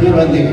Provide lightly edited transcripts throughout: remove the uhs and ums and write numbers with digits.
Señor bendiga.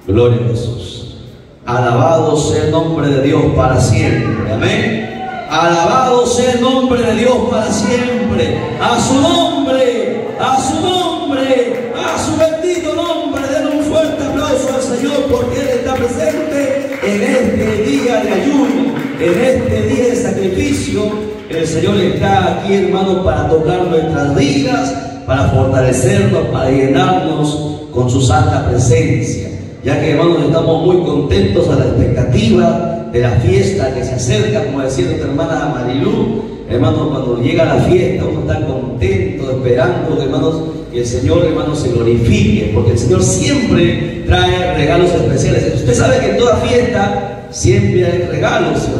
Gloria a Jesús. Alabado sea el nombre de Dios para siempre. Amén. Alabado sea el nombre de Dios para siempre. A su nombre, a su nombre, a su bendito nombre. Den un fuerte aplauso al Señor, porque Él está presente en este día de ayuno, en este día de sacrificio. El Señor está aquí, hermano, para tocar nuestras vidas, para fortalecernos, para llenarnos con su santa presencia. Ya que, hermanos, estamos muy contentos a la expectativa de la fiesta que se acerca, como decía nuestra hermana Marilú. Hermanos, cuando llega la fiesta uno está contento, esperando, hermanos, que el Señor, hermanos, se glorifique, porque el Señor siempre trae regalos especiales. Usted sabe que en toda fiesta siempre hay regalos, ¿sí?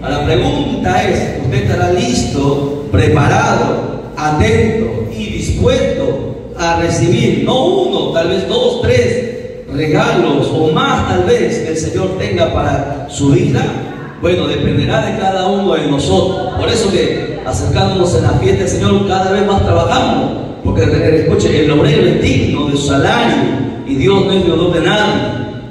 La pregunta es, ¿usted estará listo, preparado, atento y dispuesto a recibir, no uno, tal vez dos, tres regalos o más tal vez que el Señor tenga para su vida? Bueno, dependerá de cada uno de nosotros. Por eso que acercándonos en la fiesta del Señor cada vez más trabajamos, porque escuche, el obrero es digno de su salario y Dios no es deudor de nadie.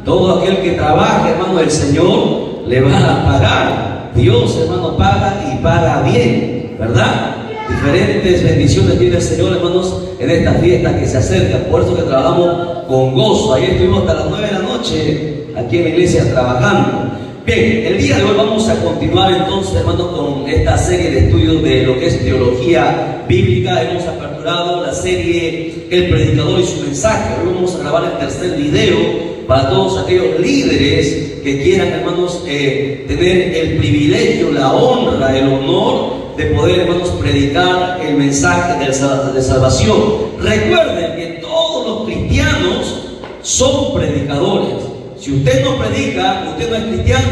Todo aquel que trabaje, hermano, el Señor le va a pagar. Dios, hermano, paga y paga bien, ¿verdad? Diferentes bendiciones tiene el Señor, hermanos, en esta fiesta que se acerca. Por eso que trabajamos con gozo. Ayer estuvimos hasta las 9 de la noche aquí en la iglesia trabajando. Bien, el día de hoy vamos a continuar entonces, hermanos, con esta serie de estudios de lo que es teología bíblica. Hemos aperturado la serie El Predicador y su mensaje. Hoy vamos a grabar el tercer video para todos aquellos líderes que quieran, hermanos, tener el privilegio, la honra, el honor de poder, hermanos, predicar el mensaje de salvación. Recuerden que todos los cristianos son predicadores. Si usted no predica, usted no es cristiano,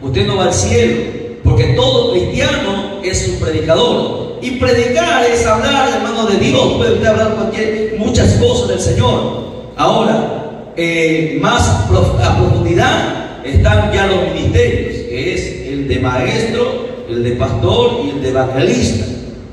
usted no va al cielo, porque todo cristiano es un predicador. Y predicar es hablar, hermano, de Dios. Puede usted hablar muchas cosas del Señor. Ahora, más a profundidad están ya los ministerios, que es el de maestro, el de pastor y el de evangelista,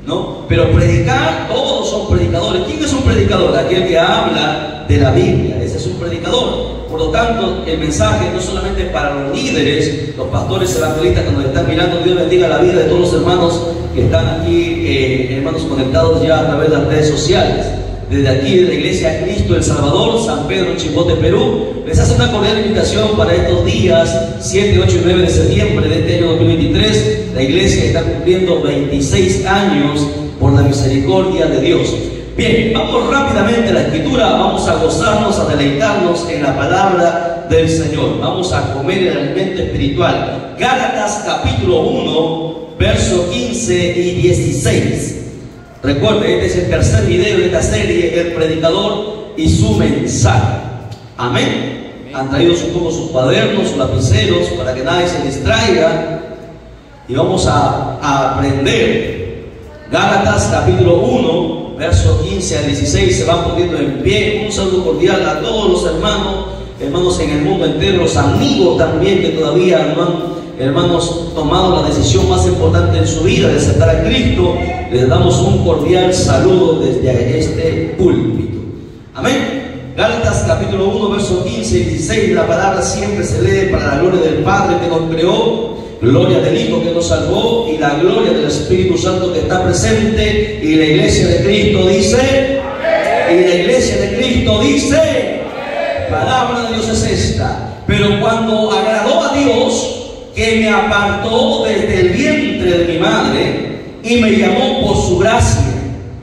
¿no? Pero predicar, todos son predicadores. ¿Quién es un predicador? Aquel que habla de la Biblia, ese es un predicador. Por lo tanto, el mensaje no solamente para los líderes, los pastores evangelistas que nos están mirando. Dios bendiga la vida de todos los hermanos que están aquí, hermanos conectados ya a través de las redes sociales. Desde aquí, de la Iglesia Cristo El Salvador, San Pedro, Chimbote, Perú, les hace una cordial invitación para estos días 7, 8 y 9 de septiembre de este año 2023. La Iglesia está cumpliendo 26 años por la misericordia de Dios. Bien, vamos rápidamente a la Escritura, vamos a gozarnos, a deleitarnos en la palabra del Señor. Vamos a comer el alimento espiritual. Gálatas capítulo 1, verso 15 y 16. Recuerde, este es el tercer video de esta serie, El Predicador y su mensaje. Amén. Han traído un poco sus cuadernos, sus lapiceros, para que nadie se distraiga. Y vamos a aprender. Gálatas capítulo 1, verso 15 al 16. Se van poniendo en pie. Un saludo cordial a todos los hermanos en el mundo entero, los amigos también que todavía no han, hermanos, tomado la decisión más importante en su vida de aceptar a Cristo. Les damos un cordial saludo desde este púlpito. Amén. Gálatas capítulo 1, verso 15 y 16. La palabra siempre se lee para la gloria del Padre que nos creó, gloria del Hijo que nos salvó y la gloria del Espíritu Santo que está presente. Y la iglesia de Cristo dice, y la iglesia de Cristo dice, palabra de Dios es esta. Pero cuando agradó a Dios, que me apartó desde el vientre de mi madre y me llamó por su gracia,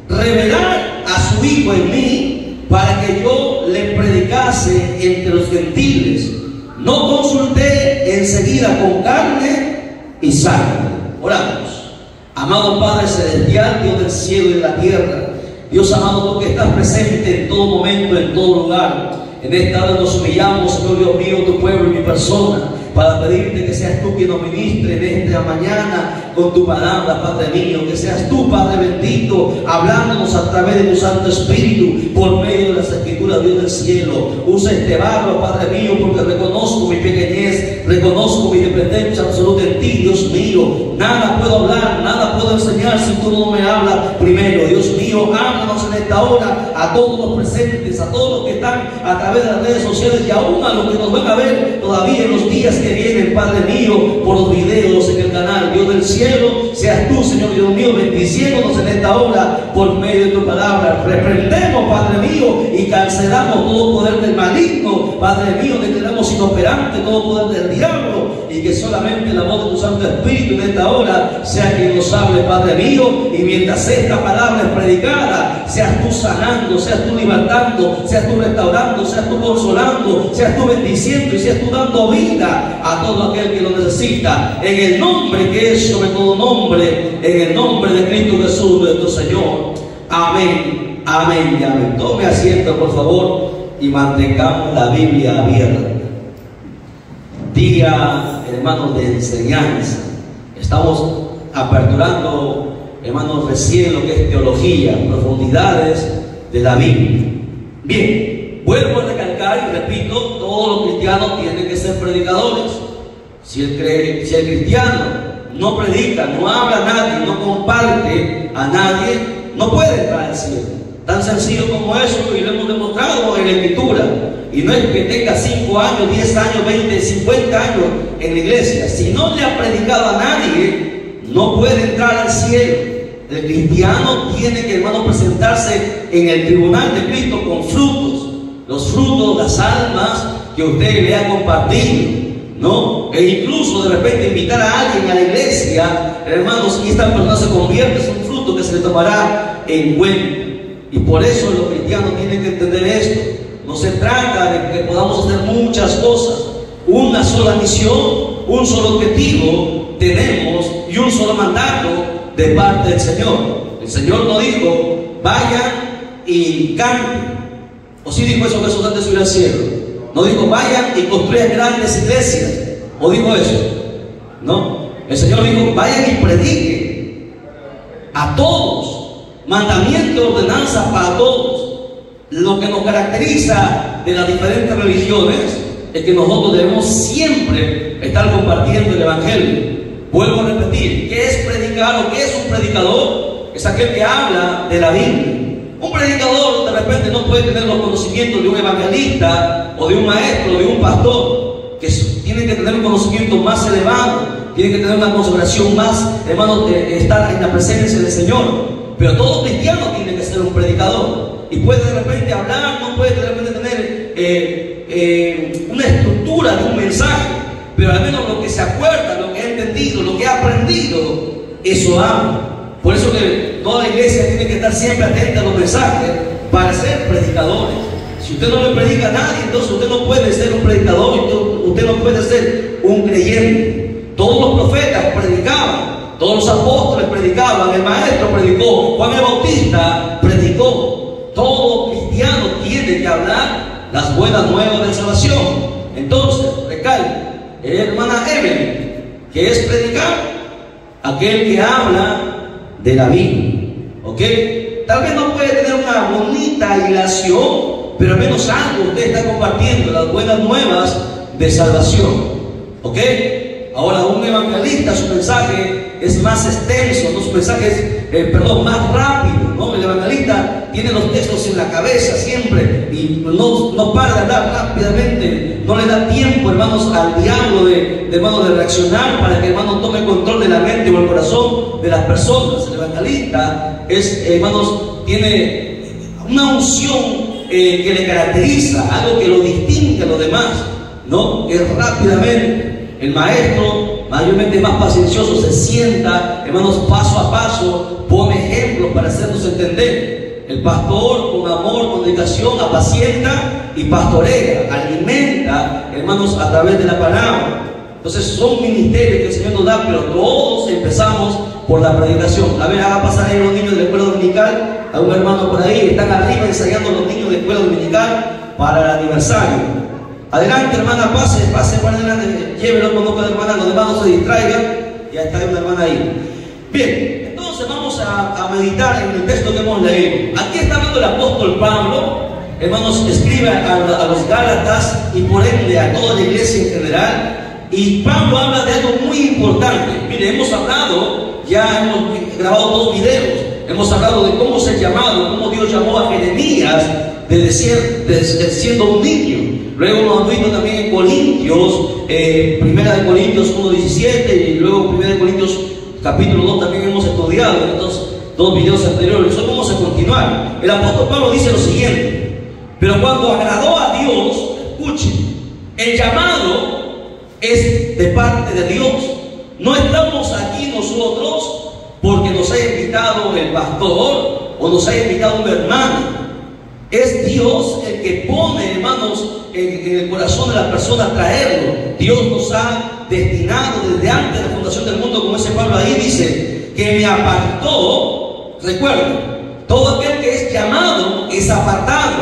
revelar a su Hijo en mí para que yo le predicase entre los gentiles. No consulté enseguida con carne y sangre. Oramos. Amado Padre celestial, Dios del cielo y de la tierra, Dios amado, tú que estás presente en todo momento, en todo lugar. En esta hora nos humillamos, Señor Dios mío, tu pueblo y mi persona, para pedirte que seas tú quien nos ministre en esta mañana con tu palabra, Padre mío. Que seas tú, Padre bendito, hablándonos a través de tu Santo Espíritu por medio de las Escrituras, Dios del cielo. Usa este barro, Padre mío, porque reconozco mi pequeñez reconozco mi dependencia absoluta en ti, Dios mío. Nada puedo hablar, nada puedo enseñar si tú no me hablas primero. Dios mío, háblanos en esta hora a todos los presentes, a todos los que están a través de las redes sociales y aún a los que nos van a ver todavía en los días que vienen, Padre mío, por los videos en el canal. Dios del cielo, seas tú, Señor Dios mío, bendiciéndonos en esta hora por medio de tu palabra. Reprendemos, Padre mío, y cancelamos todo poder del maligno, Padre mío, declaramos inoperante todo poder del diablo, y que solamente la voz de tu Santo Espíritu en esta hora sea quien nos hable, Padre mío. Y mientras esta palabra es predicada, seas tú sanando, seas tú libertando, seas tú restaurando, seas tú consolando, seas tú bendiciendo y seas tú dando vida a todo aquel que lo necesita, en el nombre que es sobre todo nombre, en el nombre de Cristo Jesús nuestro Señor. Amén, amén y amén. Tome asiento, por favor, y mantengamos la Biblia abierta. Día, hermanos, de enseñanza. Estamos aperturando, hermanos, recién lo que es teología, profundidades de la Biblia. Bien, vuelvo a recalcar y repito, todos los cristianos tienen que ser predicadores. Si el cristiano no predica, no habla a nadie, no comparte a nadie, no puede entrar al cielo. Tan sencillo como eso, y lo hemos demostrado en la Escritura. Y no es que tenga 5 años, 10 años, 20, 50 años en la iglesia. Si no le ha predicado a nadie, no puede entrar al cielo. El cristiano tiene que, hermano, presentarse en el tribunal de Cristo con frutos. Los frutos, las almas que usted le ha compartido, ¿no? E incluso de repente invitar a alguien a la iglesia, hermanos, y esta persona se convierte, es un fruto que se le tomará en cuenta. Y por eso los cristianos tienen que entender esto. No se trata de que podamos hacer muchas cosas. Una sola misión, un solo objetivo tenemos y un solo mandato de parte del Señor. El Señor no dijo, vayan y canten. ¿O sí dijo eso Jesús antes de subir al cielo? No dijo, vayan y construyan grandes iglesias. ¿O dijo eso? No. El Señor dijo, vayan y prediquen a todos. Mandamiento, ordenanza para todos. Lo que nos caracteriza de las diferentes religiones es que nosotros debemos siempre estar compartiendo el Evangelio. Vuelvo a repetir, ¿qué es predicar o qué es un predicador? Es aquel que habla de la Biblia. Un predicador de repente no puede tener los conocimientos de un evangelista o de un maestro o de un pastor, que tienen que tener un conocimiento más elevado, tienen que tener una consagración más, hermanos, de estar en la presencia del Señor. Pero todo cristiano tiene que ser un predicador. Y puede de repente hablar, no puede de repente tener una estructura de un mensaje, pero al menos lo que se acuerda, lo que ha entendido, lo que ha aprendido, eso habla. Por eso que toda la iglesia tiene que estar siempre atenta a los mensajes para ser predicadores. Si usted no le predica a nadie, entonces usted no puede ser un predicador, usted no puede ser un creyente. Todos los profetas predicaban. Todos los apóstoles predicaban, el maestro predicó, Juan el Bautista predicó. Todo cristiano tiene que hablar las buenas nuevas de salvación. Entonces, recalco, hermana Evelyn, que es predicar, aquel que habla de la Biblia, ¿ok? Tal vez no puede tener una bonita hilación, pero al menos algo usted está compartiendo, las buenas nuevas de salvación, ¿ok? Ahora, un evangelista, su mensaje es más extenso, ¿no? Su mensaje es, más rápido, ¿no? El evangelista tiene los textos en la cabeza siempre y no para de hablar rápidamente, no le da tiempo, hermanos, al diablo de reaccionar para que, hermanos, tome control de la mente o el corazón de las personas. El evangelista es, hermanos, tiene una unción que le caracteriza, algo que lo distingue a los demás, ¿no? Que rápidamente. El maestro, mayormente más paciencioso, se sienta, hermanos, paso a paso, pone ejemplos para hacernos entender. El pastor, con amor, con dedicación, apacienta y pastorea, alimenta, hermanos, a través de la palabra. Entonces son ministerios que el Señor nos da, pero todos empezamos por la predicación. A ver, haga pasar ahí los niños de la escuela dominical, a un hermano por ahí, están arriba ensayando los niños de la escuela dominical para el aniversario. Adelante, hermana, pase para adelante, llévelo con la hermana, los demás no se distraigan. Ya está una hermana ahí. Bien, entonces vamos a meditar en el texto que hemos leído. Aquí está hablando el apóstol Pablo, hermanos, escribe a los Gálatas y por ende a toda la iglesia en general. Y Pablo habla de algo muy importante. Mire, hemos hablado, ya hemos grabado 2 videos, hemos hablado de cómo ser llamado, cómo Dios llamó a Jeremías de siendo un niño. Luego hemos visto también en Corintios, 1 Corintios 1:17, y luego 1 Corintios capítulo 2 también hemos estudiado en estos 2 videos anteriores. Hoy vamos a continuar. El apóstol Pablo dice lo siguiente: pero cuando agradó a Dios, escuchen, el llamado es de parte de Dios. No estamos aquí nosotros porque nos haya invitado el pastor o nos haya invitado un hermano. Es Dios el que pone, hermanos, en el corazón de la persona traerlo. Dios nos ha destinado desde antes de la fundación del mundo, como ese Pablo ahí dice, que me apartó. Recuerden, todo aquel que es llamado es apartado.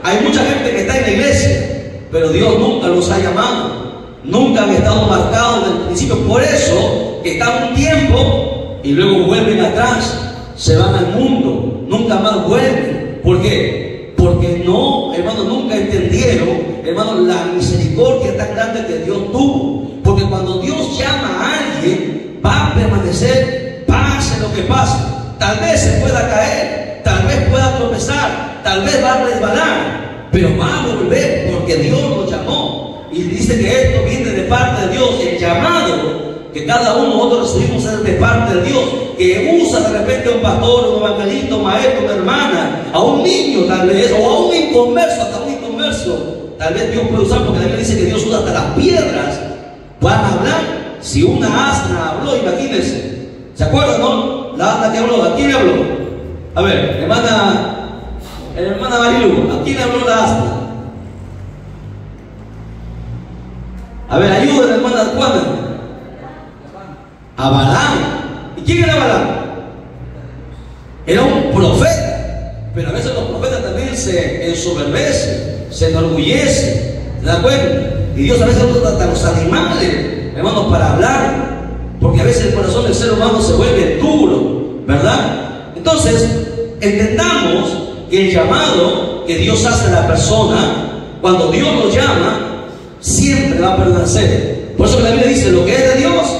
Hay mucha gente que está en la iglesia, pero Dios nunca los ha llamado. Nunca han estado marcados desde el principio. Por eso que están un tiempo y luego vuelven atrás, se van al mundo, nunca más vuelven. ¿Por qué? Porque no, hermanos, nunca entendieron, hermanos, la misericordia tan grande que Dios tuvo. Porque cuando Dios llama a alguien, va a permanecer, pase lo que pase. Tal vez se pueda caer, tal vez pueda tropezar, tal vez va a resbalar, pero va a volver porque Dios lo llamó. Y dice que esto viene de parte de Dios. El llamado que cada uno de nosotros recibimos es de parte de Dios, que usa de repente a un pastor, un evangelista, un maestro, una hermana, a un niño tal vez, o a un inconverso, hasta un inconverso. Tal vez Dios puede usar, porque la Biblia dice que Dios usa hasta las piedras para hablar. Si una asna habló, imagínense. ¿Se acuerdan, no? La asna que habló, ¿a quién habló? A ver, hermana Marilu, ¿a quién habló la asna? A ver, ayúdenme, hermana Juana. A Balaam. ¿Y quién era Balaam? Era un profeta. Pero a veces los profetas también se ensoberbecen, se enorgullecen. ¿Se dan cuenta? Y Dios a veces usa hasta los animales, hermanos, para hablar. Porque a veces el corazón del ser humano se vuelve duro, ¿verdad? Entonces, entendamos que el llamado que Dios hace a la persona, cuando Dios lo llama, siempre va a permanecer. Por eso que la Biblia dice: lo que es de Dios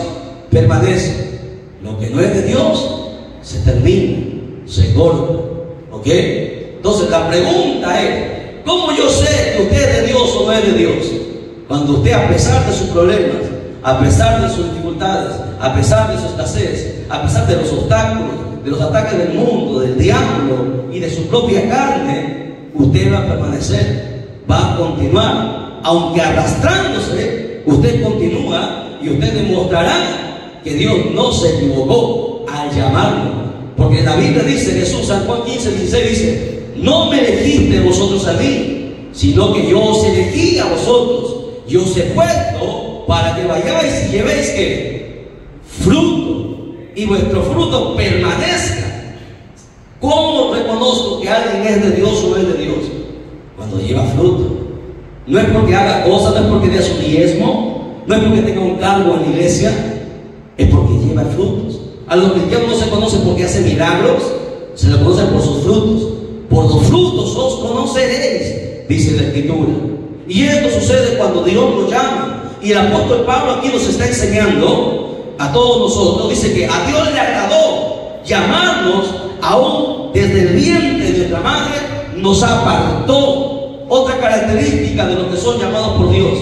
permanece, lo que no es de Dios se termina, se corta. ¿Ok? Entonces la pregunta es: ¿cómo yo sé que usted es de Dios o no es de Dios? Cuando usted, a pesar de sus problemas, a pesar de sus dificultades, a pesar de su escasez, a pesar de los obstáculos, de los ataques del mundo, del diablo y de su propia carne, usted va a permanecer, va a continuar. Aunque arrastrándose, usted continúa y usted demostrará que Dios no se equivocó al llamarlo. Porque la Biblia dice, Jesús, San Juan 15:16 dice: no me elegiste vosotros a mí, sino que yo os elegí a vosotros y os he puesto para que vayáis y llevéis ¿qué? Fruto, y vuestro fruto permanezca. ¿Cómo reconozco que alguien es de Dios o no es de Dios? Cuando lleva fruto. No es porque haga cosas, no es porque dé su diezmo, no es porque tenga un cargo en la iglesia, es porque lleva frutos. A los cristianos no se conocen porque hacen milagros, se les conocen por sus frutos. Por los frutos os conoceréis, dice la Escritura. Y esto sucede cuando Dios lo llama. Y el apóstol Pablo aquí nos está enseñando a todos nosotros. Dice que a Dios le agradó llamarnos, aún desde el vientre de nuestra madre nos apartó. Otra característica de los que son llamados por Dios: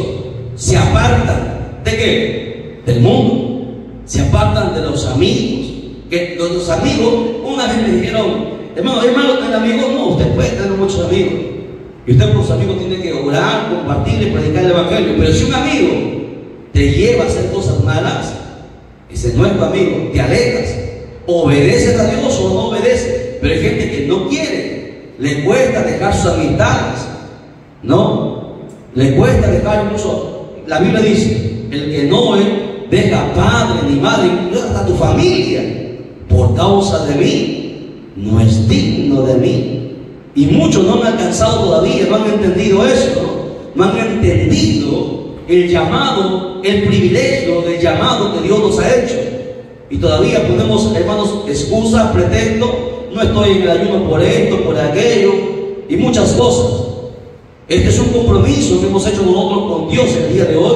se apartan. ¿De qué? Del mundo. Se apartan de los amigos. Que los amigos, una vez me dijeron: hermano, ¿tener amigos? No, usted puede tener muchos amigos. Y usted por sus amigos tiene que orar, compartir y predicar el evangelio. Pero si un amigo te lleva a hacer cosas malas, ese no es tu amigo, te alejas. Obedeces a Dios o no obedeces. Pero hay gente que no quiere, le cuesta dejar sus amistades. No, le cuesta dejar. Incluso la Biblia dice: el que no deja padre ni madre, incluso hasta tu familia, por causa de mí, no es digno de mí. Y muchos no han alcanzado todavía, no han entendido eso, no han entendido el llamado, el privilegio del llamado que Dios nos ha hecho. Y todavía ponemos, hermanos, excusas, pretextos: no estoy en el ayuno por esto, por aquello y muchas cosas. Este es un compromiso que hemos hecho nosotros con Dios el día de hoy.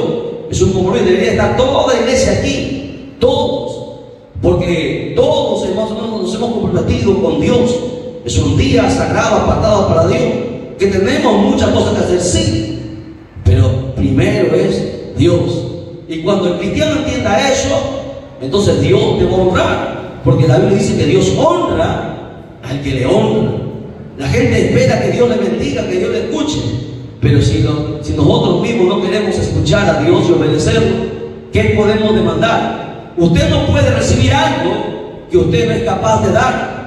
es un compromiso. Debería estar toda la iglesia aquí, todos, porque todos nos hemos comprometido con Dios. Es un día sagrado, apartado para Dios, que tenemos muchas cosas que hacer, sí, pero primero es Dios. Y cuando el cristiano entienda eso, entonces Dios te va a honrar, porque la Biblia dice que Dios honra al que le honra. La gente espera que Dios le bendiga, que Dios le escuche, pero si nosotros mismos no queremos escuchar a Dios y obedecerlo, ¿qué podemos demandar? Usted no puede recibir algo que usted no es capaz de dar.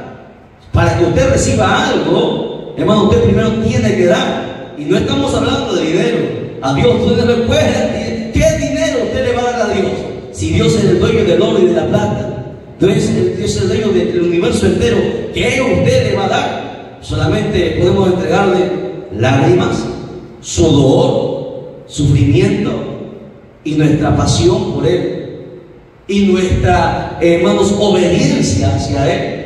Para que usted reciba algo, hermano, usted primero tiene que dar. Y no estamos hablando de dinero. A Dios usted le puede dar. ¿Qué dinero usted le va a dar a Dios? Si Dios es el dueño del oro y de la plata, Dios es el dueño del universo entero, ¿qué usted le va a dar? Solamente podemos entregarle lágrimas, sudor, sufrimiento y nuestra pasión por Él y nuestra, hermanos, obediencia hacia Él.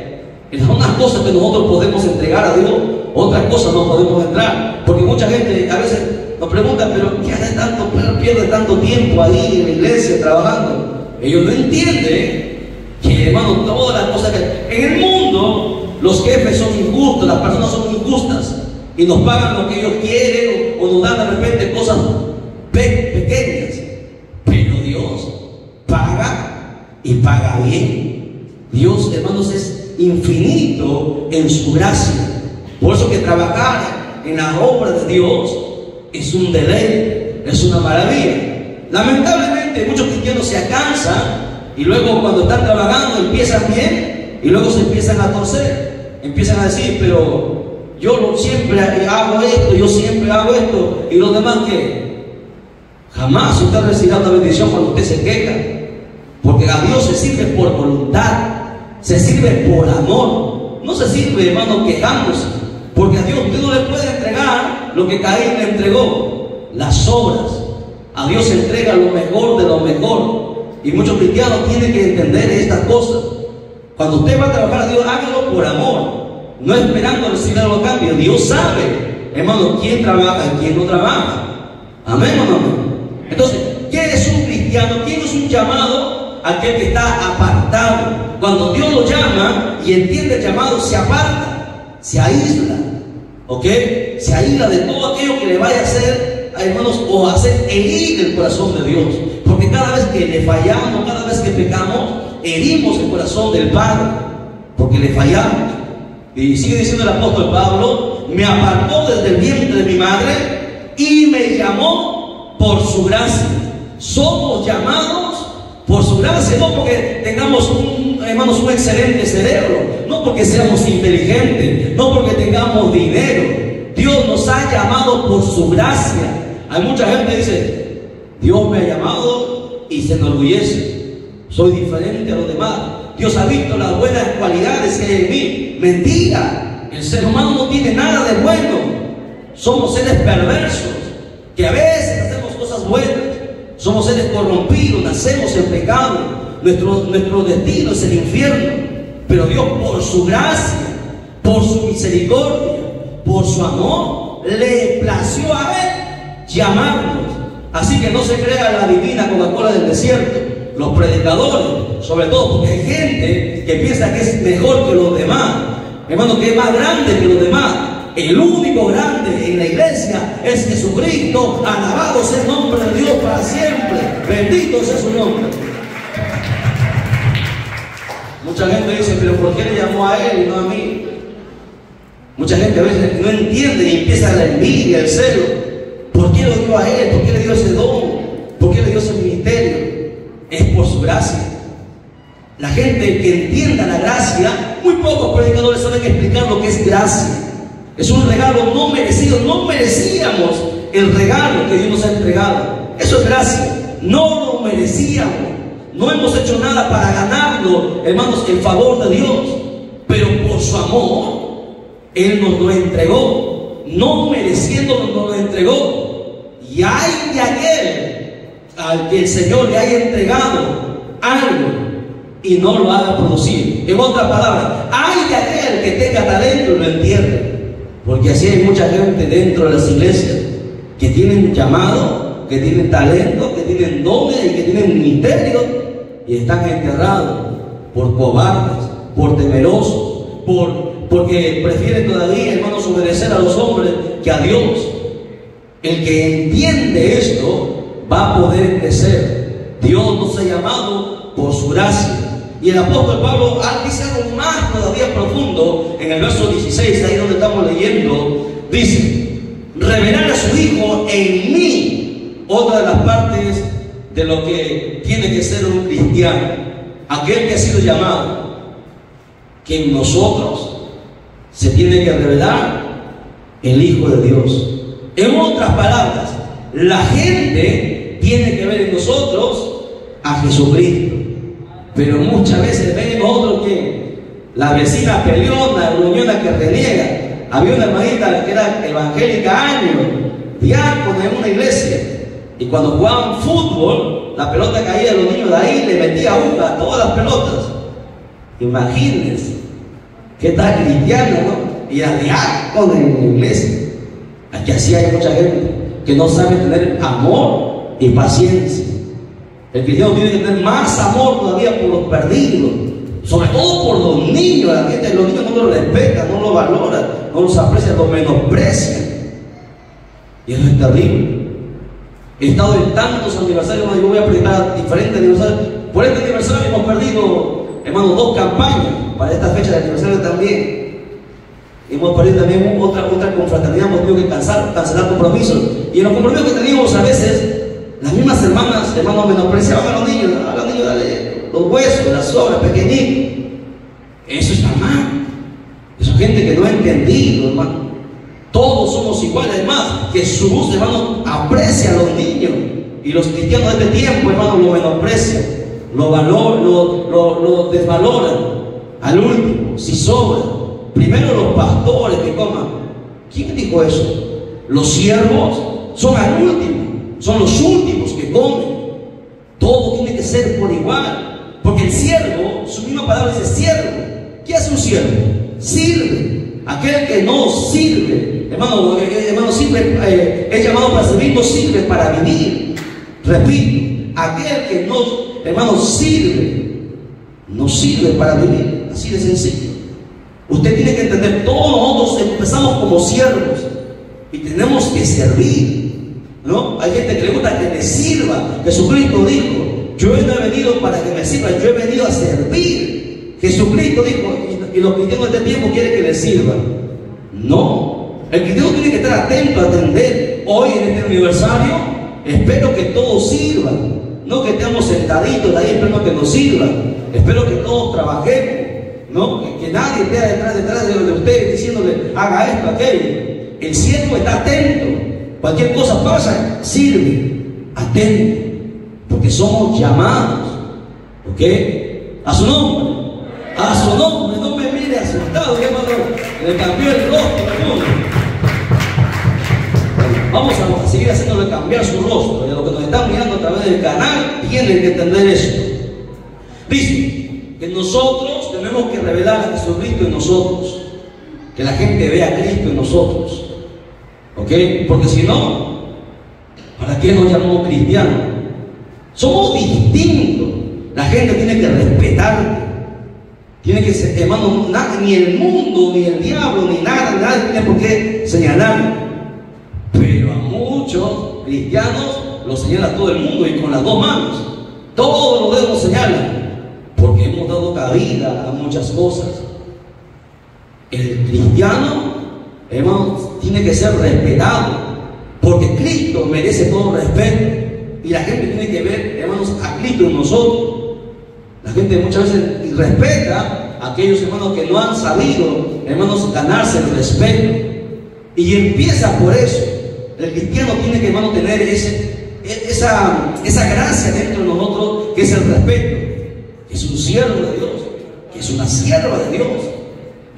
Son unas cosas que nosotros podemos entregar a Dios, otras cosas no podemos entrar, porque mucha gente a veces nos pregunta, pero ¿qué hace tanto? Pierde tanto tiempo ahí en la iglesia trabajando. Ellos no entienden que, hermano, todas las cosas que en el mundo, los jefes son injustos, las personas son injustas y nos pagan lo que ellos quieren o nos dan de repente cosas pequeñas, pero Dios paga y paga bien. Dios, hermanos, es infinito en su gracia. Por eso que trabajar en la obra de Dios es un deleite, es una maravilla. Lamentablemente muchos cristianos se cansan y luego cuando están trabajando empiezan bien y luego se empiezan a torcer, empiezan a decir, pero yo siempre hago esto, yo siempre hago esto, y los demás que jamás usted recibirá una bendición cuando usted se queja, porque a Dios se sirve por voluntad, se sirve por amor, no se sirve, hermano, quejándose, porque a Dios usted no le puede entregar lo que Caín le entregó, las obras. A Dios se entrega lo mejor de lo mejor, y muchos cristianos tienen que entender estas cosas. Cuando usted va a trabajar a Dios, hágalo por amor, no esperando recibir algo a cambio. Dios sabe, hermano, quién trabaja y quién no trabaja. Amén o no amén. Entonces, ¿quién es un cristiano? ¿Quién es un llamado? Aquel que está apartado. Cuando Dios lo llama y entiende el llamado, se aparta, se aísla, ¿ok? Se aísla de todo aquello que le vaya a hacer, hermanos, o hacer herir el corazón de Dios. Porque cada vez que le fallamos, cada vez que pecamos, herimos el corazón del Padre, porque le fallamos. Y sigue diciendo el apóstol Pablo, me apartó desde el vientre de mi madre y me llamó por su gracia. Somos llamados por su gracia, no porque tengamos hermanos, un excelente cerebro, no porque seamos inteligentes, no porque tengamos dinero. Dios nos ha llamado por su gracia. Hay mucha gente que dice, Dios me ha llamado y se enorgullece, soy diferente a los demás, Dios ha visto las buenas cualidades que hay en mí. Mentira, el ser humano no tiene nada de bueno, somos seres perversos que a veces hacemos cosas buenas. Somos seres corrompidos, nacemos en pecado, nuestro destino es el infierno. Pero Dios, por su gracia, por su misericordia, por su amor, le plació a Él llamarnos. Así que no se crea la divina Coca-Cola del desierto. Los predicadores, sobre todo, porque hay gente que piensa que es mejor que los demás, hermano, que es más grande que los demás. El único grande en la iglesia es Jesucristo. Alabado sea el nombre de Dios para siempre. Bendito sea su nombre. Mucha gente dice, pero ¿por qué le llamó a él y no a mí? Mucha gente a veces no entiende y empieza la envidia, el celo. ¿Por qué lo dio a él? ¿Por qué le dio ese don? ¿Por qué le dio ese ministerio? Es por su gracia. La gente que entienda la gracia, muy pocos predicadores saben explicar lo que es gracia. Es un regalo no merecido. No merecíamos el regalo que Dios nos ha entregado. Eso es gracia. No lo merecíamos. No hemos hecho nada para ganarlo, hermanos, en favor de Dios. Pero por su amor, Él nos lo entregó. No mereciéndolo, nos lo entregó. Y hay de aquel al que el Señor le haya entregado algo y no lo haga producir. En otras palabras, hay de aquel que tenga talento y lo entierre. Porque así hay mucha gente dentro de las iglesias que tienen llamado que tienen talento, que tienen dones y que tienen ministerio, y están enterrados por cobardes, por temerosos, porque prefieren todavía, hermanos, obedecer a los hombres que a Dios. El que entiende esto va a poder crecer. Dios nos ha llamado por su gracia. Y el apóstol Pablo dice algo más todavía profundo en el verso 16, ahí donde estamos leyendo. Dice: revelar a su Hijo en mí. Otra de las partes de lo que tiene que ser un cristiano, aquel que ha sido llamado, que en nosotros se tiene que revelar el Hijo de Dios. En otras palabras, la gente tiene que ver en nosotros a Jesucristo. Pero muchas veces ven en nosotros que la vecina peleona, gruñona que reniega. Había una hermanita que era evangélica años, diácono en una iglesia, y cuando jugaban fútbol, la pelota caía de los niños de ahí, le metía aguja a todas las pelotas. Imagínense, qué tal cristiana, ¿no? Y a diácono en la iglesia. Aquí así hay mucha gente que no sabe tener amor y paciencia. El cristiano tiene que tener más amor todavía por los perdidos, sobre todo por los niños. La gente, los niños no los respetan, no los valoran, no los aprecian, los menosprecian. Y eso es terrible. He estado en tantos aniversarios, yo voy a predicar diferentes aniversarios. Por este aniversario hemos perdido, hermano, 2 campañas. Para esta fecha de aniversario también hemos perdido también otra confraternidad. Hemos tenido que cancelar compromisos. Y en los compromisos que teníamos, a veces las mismas hermanos menospreciaban a los niños. A los niños dale los huesos, las sobras, pequeñitos. Eso está mal. Eso es gente que no ha entendido, hermano. Todos somos iguales. Además, Jesús, hermano, aprecia a los niños. Y los cristianos de este tiempo, hermano, lo menosprecian, lo desvaloran. Al último, si sobra, primero los pastores que coman. ¿Quién dijo eso? Los siervos son al último, son los últimos que comen. Todo tiene que ser por igual. Porque el siervo, su misma palabra dice siervo. ¿Qué hace un siervo? Sirve. Aquel que no sirve, hermano, sirve, es llamado para servir, no sirve para vivir. Repito, aquel que no, hermano, sirve, no sirve para vivir. Así de sencillo. Usted tiene que entender, todos nosotros empezamos como siervos y tenemos que servir, ¿no? Hay gente que le gusta que le sirva. Jesucristo dijo: yo no he venido para que me sirva, yo he venido a servir. Jesucristo dijo, y los cristianos de este tiempo quieren que les sirvan. No, el cristiano tiene que estar atento a atender. Hoy en este aniversario espero que todos sirvan, no que estemos sentaditos ahí esperando que nos sirvan. Espero que todos trabajemos, ¿no? Que nadie esté detrás de usted diciéndole haga esto, aquello. El siervo está atento. Cualquier cosa pasa, sirve, atento, porque somos llamados, ¿ok? A su nombre. A su nombre, no me mire asustado, que le cambió el rostro al mundo. Vamos a seguir haciéndole cambiar su rostro. Y a los que nos están mirando a través del canal tienen que entender esto. Dice que nosotros tenemos que revelar a Jesucristo en nosotros, que la gente vea a Cristo en nosotros, ¿ok? Porque si no, ¿para qué nos llamamos cristianos? Somos distintos. La gente tiene que respetarte. Tiene que ser, hermano, ni el mundo, ni el diablo, ni nada, nadie tiene por qué señalar. Pero a muchos cristianos lo señala todo el mundo y con las 2 manos. Todos los dedos señalan, porque hemos dado cabida a muchas cosas. El cristiano, hermano, tiene que ser respetado, porque Cristo merece todo respeto. Y la gente tiene que ver, hermanos, a Cristo en nosotros. La gente muchas veces respeta a aquellos hermanos que no han sabido, hermanos, ganarse el respeto. Y empieza por eso. El cristiano tiene que, hermano, tener esa gracia dentro de nosotros, que es el respeto. Que es un siervo de Dios, que es una sierva de Dios.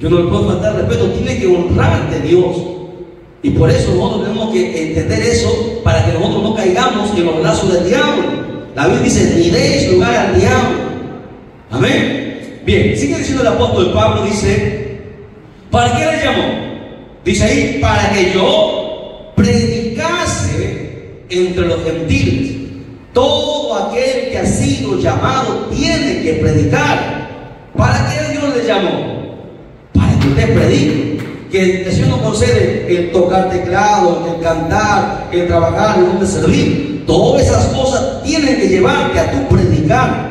Yo no le puedo faltar respeto, tiene que honrarte Dios. Y por eso nosotros tenemos que entender eso, para que nosotros no caigamos en los brazos del diablo. La Biblia dice: ni deis lugar al diablo. Amén. Bien, sigue diciendo el apóstol Pablo, dice: ¿para qué le llamó? Dice ahí: para que yo predicase entre los gentiles. Todo aquel que ha sido llamado tiene que predicar. ¿Para qué Dios le llamó? Para que usted predique. Que el Señor nos concede el tocar teclado, el cantar, el trabajar, el donde servir. Todas esas cosas tienen que llevarte a tu predicar.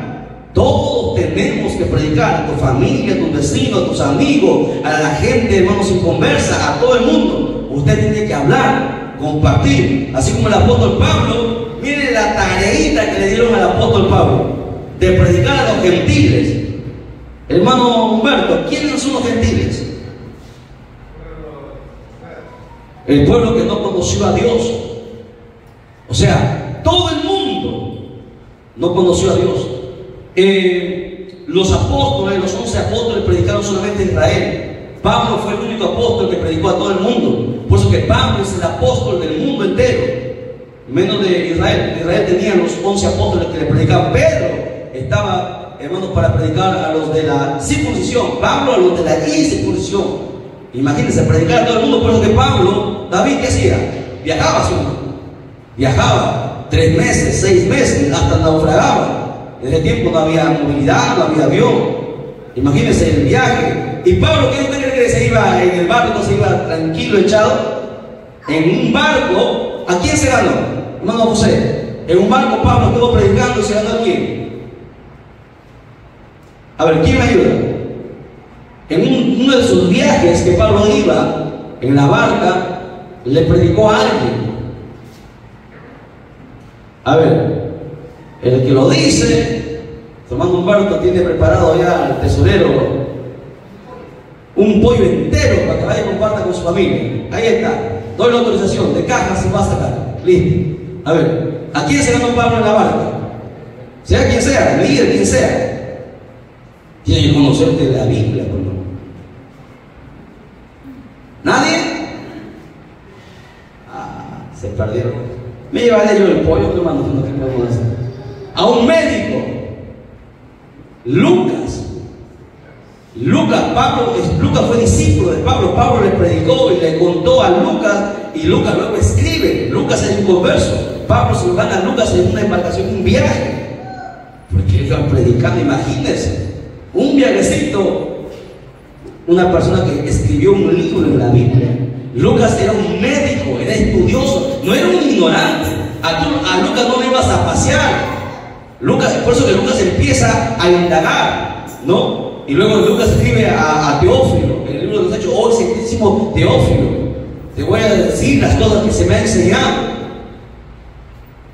Todos tenemos que predicar, a tu familia, a tus vecinos, a tus amigos, a la gente, hermanos, sin conversa, a todo el mundo. Usted tiene que hablar, compartir. Así como el apóstol Pablo, mire la tareita que le dieron al apóstol Pablo, de predicar a los gentiles. Hermano Humberto, ¿quiénes son los gentiles? El pueblo que no conoció a Dios. O sea, todo el mundo no conoció a Dios. Los apóstoles, los 11 apóstoles predicaron solamente a Israel. Pablo fue el único apóstol que predicó a todo el mundo. Por eso que Pablo es el apóstol del mundo entero, menos de Israel. Israel tenía los 11 apóstoles que le predicaban. Pedro estaba, hermanos, para predicar a los de la circuncisión, Pablo a los de la incircuncisión. Imagínense, predicar a todo el mundo. Por eso que Pablo, David, ¿qué hacía? Viajaba, ¿sí? Viajaba 3 meses, 6 meses, hasta naufragaba. En ese tiempo no había movilidad, no había avión. Imagínense el viaje. Y Pablo, ¿qué usted cree que se iba en el barco? No se iba tranquilo, echado en un barco. ¿A quién se ganó? Hermano José, en un barco Pablo estuvo predicando y se ganó a quién. A ver, ¿quién me ayuda? En uno de sus viajes que Pablo iba en la barca, le predicó a alguien. A ver, el que lo dice, su hermano Humberto tiene preparado ya el tesorero un pollo entero para que vaya y comparta con su familia. Ahí está, doy la autorización, de caja se va a sacar. Listo. A ver, ¿a quién se ganó Pablo en la barca? Sea quien sea, líder, quien sea. Tiene que conocerte de la Biblia, ¿no? ¿Nadie? Ah, se perdieron. Me llevaré yo el pollo, que hermano, no tengo que hacer. A un médico, Lucas, Lucas fue discípulo de Pablo. Pablo le predicó y le contó a Lucas, y Lucas luego escribe. Lucas es un converso. Pablo se lo gana a Lucas en una embarcación, un viaje, porque iban predicando. Imagínense, un viajecito, una persona que escribió un libro en la Biblia. Lucas era un médico, era estudioso, no era un ignorante. A Lucas no le ibas a pasear. Lucas, por eso que Lucas empieza a indagar, ¿no? Y luego Lucas escribe a Teófilo, en el libro de los Hechos: oh, excelentísimo Teófilo, te voy a decir las cosas que se me han enseñado.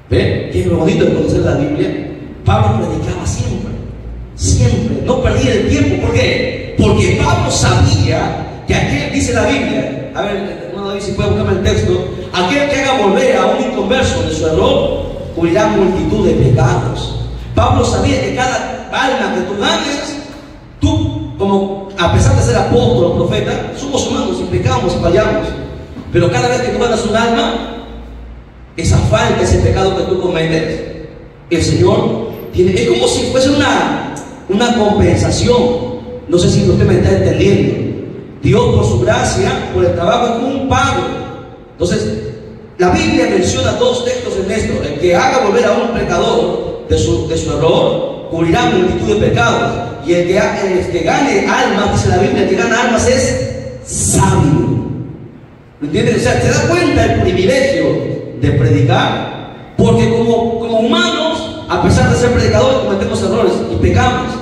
¿Ve? Qué bonito es conocer la Biblia. Pablo predicaba siempre, no perdía el tiempo. ¿Por qué? Porque Pablo sabía que aquel, dice la Biblia, a ver, hermano David, si puede buscarme el texto: aquel que haga volver a un inconverso de su error, cubrirá multitud de pecados. Pablo sabía que cada alma que tú ganes, tú, como a pesar de ser apóstol o profeta, somos humanos y pecamos y fallamos, pero cada vez que tú ganas un alma, esa falta, ese pecado que tú cometes, el Señor tiene, es como si fuese una compensación. No sé si usted me está entendiendo. Dios, por su gracia, por el trabajo, es un pago. Entonces, la Biblia menciona 2 textos en esto: el que haga volver a un pecador de su error, cubrirá multitud de pecados. Y el que gane almas, dice la Biblia, el que gana almas es sabio. ¿Me entiendes? O sea, ¿te das cuenta el privilegio de predicar? Porque como humanos, a pesar de ser predicadores, cometemos errores y pecamos.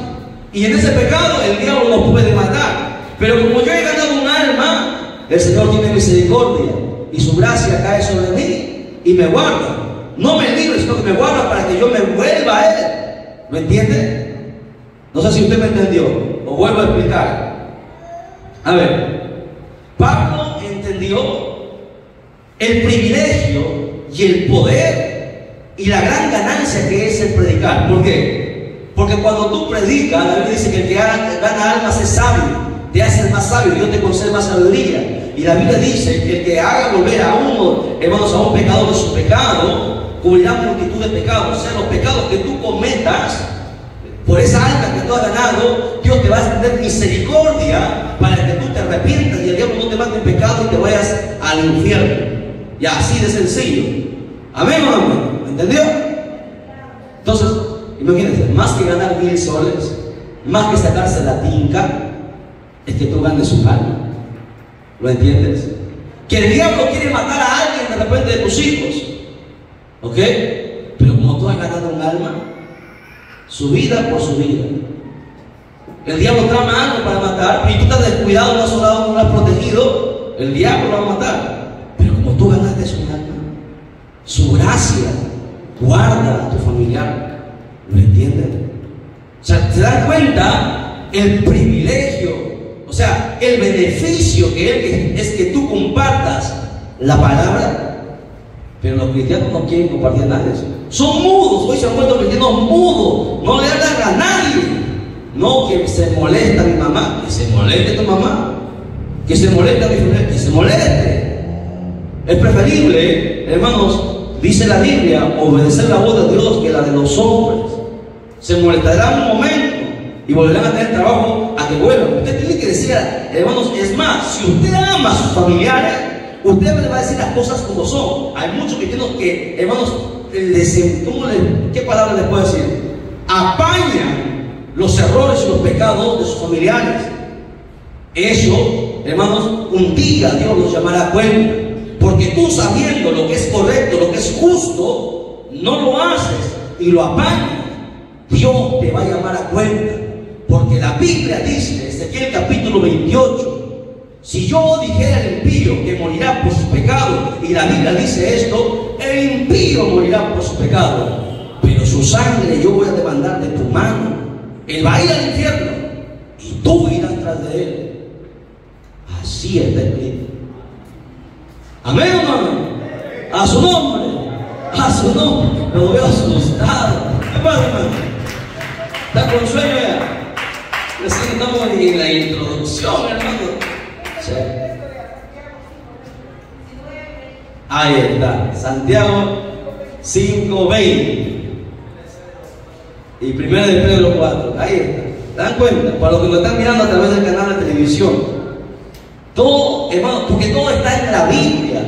Y en ese pecado el diablo nos puede matar. Pero como yo he ganado un alma, el Señor tiene misericordia y su gracia cae sobre mí y me guarda. No me libre, sino que me guarda para que yo me vuelva a Él. ¿Me entiende? No sé si usted me entendió, o vuelvo a explicar. A ver, Pablo entendió el privilegio y el poder y la gran ganancia que es el predicar. ¿Por qué? Porque cuando tú predicas, la Biblia dice que el que gana almas es sabio, te hace más sabio, Dios te concede más sabiduría. Y la Biblia dice que el que haga volver a uno, hermanos, a un pecador de su pecado, cubrirá multitud de pecados. O sea, los pecados que tú cometas, por esa alma que tú has ganado, Dios te va a tener misericordia para que tú te arrepientas y el diablo no te mate en pecado y te vayas al infierno. Y así de sencillo. Amén o no. ¿Entendió? Entonces, imagínense, más que ganar 1000 soles, más que sacarse la tinca, es que tú ganes su alma. ¿Lo entiendes? Que el diablo quiere matar a alguien de repente de tus hijos, ¿ok? Pero como tú has ganado un alma, su vida por su vida. El diablo trama algo para matar, y tú estás descuidado, no has orado, no lo has protegido, el diablo lo va a matar. Pero como tú ganaste su alma, su gracia guarda a tu familiar. ¿Lo entienden? O sea, ¿se dan cuenta el privilegio? O sea, el beneficio que es que tú compartas la palabra. Pero los cristianos no quieren compartir nada de eso. Son mudos. Hoy se han vuelto cristianos mudos. No le hablan a nadie. No, que se molesta mi mamá. Que se moleste tu mamá. Que se moleste a mi familia. Que se moleste. Es preferible, hermanos, dice la Biblia, obedecer la voz de Dios que la de los hombres. Se molestarán un momento y volverán a tener trabajo a que vuelvan. Usted tiene que decir, hermanos, es más, si usted ama a sus familiares, usted le va a decir las cosas como son. Hay muchos cristianos que, hermanos, ¿qué palabra les puedo decir? Apañan los errores y los pecados de sus familiares. Eso, hermanos, un día Dios los llamará a cuenta. Porque tú, sabiendo lo que es correcto, lo que es justo, no lo haces y lo apañas, Dios te va a llamar a cuenta. Porque la Biblia dice, Ezequiel capítulo 28, si yo dijera al impío que morirá por sus pecados, y la Biblia dice esto, el impío morirá por su pecado, pero su sangre yo voy a demandar de tu mano. Él va a ir al infierno y tú irás tras de él. Así está escrito. Amén, hermano. A su nombre. A su nombre. Lo veo asustado. ¿Qué pasa, hermano? ¿Está con sueño ya? Recién estamos en la introducción, hermano. Sí. Ahí está. Santiago 5:20. Y 1 de Pedro 4. Ahí está. ¿Se dan cuenta? Para los que lo están mirando a través del canal de televisión. Todo, hermano, porque todo está en la Biblia.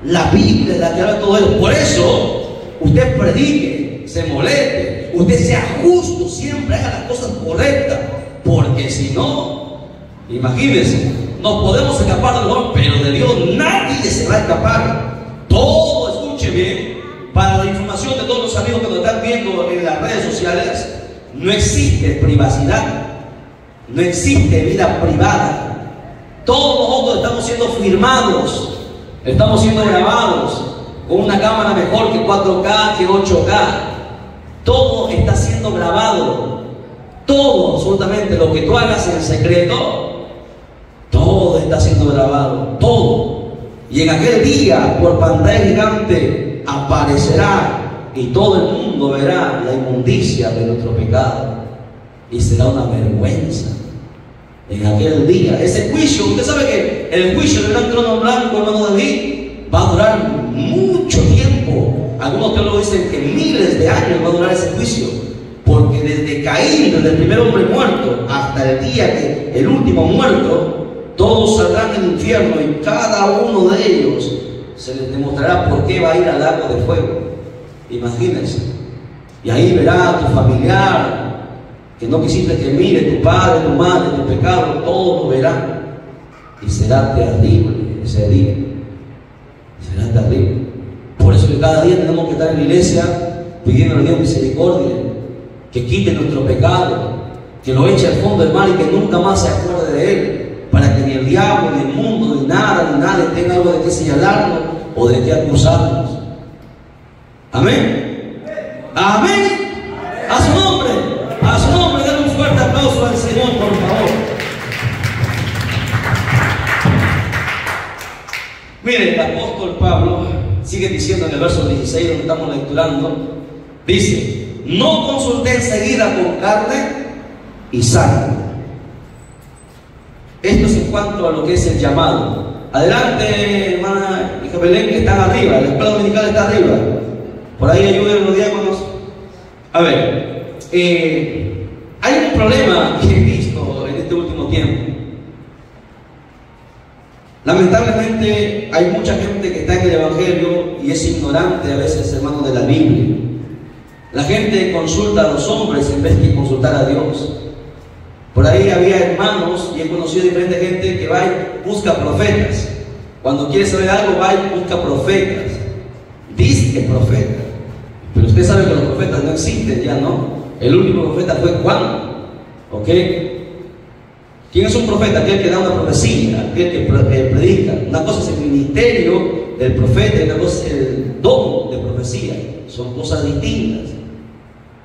La Biblia es la que habla de todo eso. Por eso, usted predique, se moleste, usted sea justo, siempre haga las cosas correctas. Porque si no, imagínense, nos podemos escapar del dolor, pero de Dios nadie se va a escapar. Todo, escuche bien, para la información de todos los amigos que nos están viendo en las redes sociales, no existe privacidad, no existe vida privada. Todos nosotros estamos siendo filmados, estamos siendo grabados con una cámara mejor que 4K, que 8K. Todo está siendo grabado. Todo, absolutamente, lo que tú hagas en secreto, todo está siendo grabado. Todo. Y en aquel día, por pantalla gigante, aparecerá y todo el mundo verá la inmundicia de nuestro pecado. Y será una vergüenza. En aquel día, ese juicio, usted sabe que el juicio del gran trono blanco, hermano David, va a durar mucho tiempo. Algunos teólogos dicen que miles de años va a durar ese juicio, porque desde Caín, desde el primer hombre muerto, hasta el día que el último muerto, todos saldrán del infierno y cada uno de ellos se les demostrará por qué va a ir al lago de fuego. Imagínense. Y ahí verá a tu familiar que no quisiste que mire, tu padre, tu madre, tu pecado, todo lo verá. Y será terrible ese día. Será terrible. Por eso que cada día tenemos que estar en la iglesia pidiendo a Dios misericordia, que quite nuestro pecado, que lo eche al fondo del mar y que nunca más se acuerde de él, para que ni el diablo, ni el mundo, ni nadie tenga algo de qué señalarnos o de qué acusarnos. Amén. Amén. A su nombre. A su nombre, denle un fuerte aplauso al Señor, por favor. Miren, el apóstol Pablo sigue diciendo en el verso 16, donde estamos lecturando, dice: no consulté enseguida con carne y sangre. Esto es en cuanto a lo que es el llamado. Adelante, hermana hija Belén, que están arriba, la escuela dominical está arriba. Por ahí ayuden los diáconos. A ver. Hay un problema que he visto en este último tiempo. Lamentablemente hay mucha gente que está en el Evangelio y es ignorante a veces, hermano, de la Biblia. La gente consulta a los hombres en vez de consultar a Dios. Por ahí había hermanos, y he conocido diferente gente que va y busca profetas. Cuando quiere saber algo, va y busca profetas. Dice que profeta. Pero usted sabe que los profetas no existen ya, ¿no? El último profeta fue Juan. ¿Ok? ¿Quién es un profeta? Aquel que da una profecía, aquel que predica. Una cosa es el ministerio del profeta y otra cosa es el don de profecía. Son cosas distintas.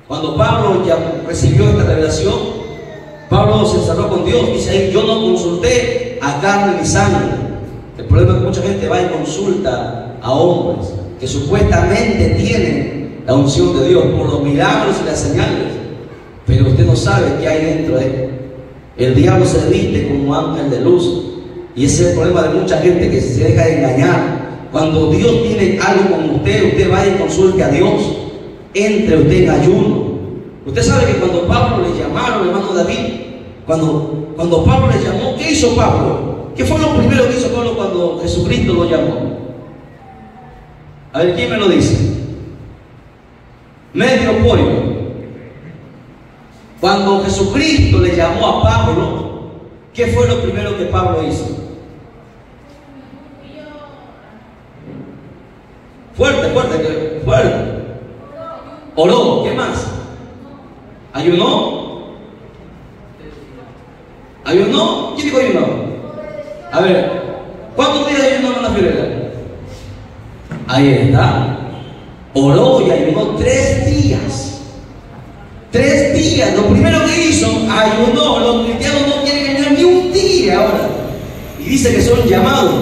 Cuando Pablo ya recibió esta revelación, Pablo se encerró con Dios. Dice ahí: yo no consulté a carne ni sangre. El problema es que mucha gente va y consulta a hombres que supuestamente tienen la unción de Dios por los milagros y las señales, pero usted no sabe qué hay dentro de él. El diablo se viste como ángel de luz, y ese es el problema de mucha gente que se deja de engañar. Cuando Dios tiene algo con usted, usted vaya y consulte a Dios, entre usted en ayuno. Usted sabe que cuando Pablo le llamaron, hermano David, cuando Pablo le llamó, ¿qué hizo Pablo? ¿Qué fue lo primero que hizo Pablo cuando Jesucristo lo llamó? A ver, ¿quién me lo dice? Medio pollo. Cuando Jesucristo le llamó a Pablo, ¿qué fue lo primero que Pablo hizo? Fuerte, fuerte, fuerte. Oró. ¿Qué más? ¿Ayunó? ¿Ayunó? ¿Quién dijo ayunó? A ver, ¿cuántos días ayunó en la fiera? Ahí está. Oró y ayunó 3 días. 3 días. Lo primero que hizo, ayunó. Los cristianos no quieren ayunar ni un día ahora. Y dice que son llamados.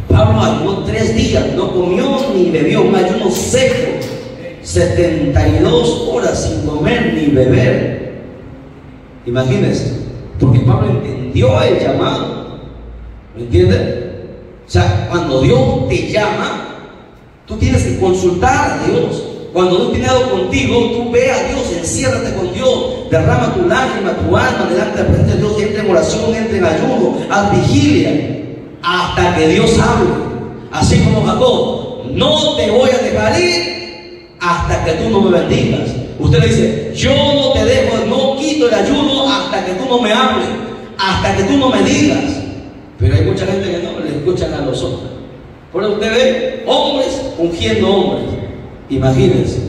Pablo ayunó 3 días. No comió ni bebió. Un ayuno seco. 72 horas sin comer ni beber. Imagínense. Porque Pablo entendió el llamado. ¿Me entiendes? O sea, cuando Dios te llama, tú tienes que consultar a Dios. Cuando Dios tiene algo contigo, tú ve a Dios, enciérrate con Dios, derrama tu lágrima, tu alma delante del presente de Dios, entra en oración, entra en ayuno, haz vigilia, hasta que Dios hable. Así como Jacob: no te voy a dejar ir hasta que tú no me bendigas. Usted le dice: yo no te dejo, no quito el ayuno hasta que tú no me hables, hasta que tú no me digas. Pero hay mucha gente que no le escuchan a los hombres. Por eso usted ve hombres ungiendo hombres. Imagínense.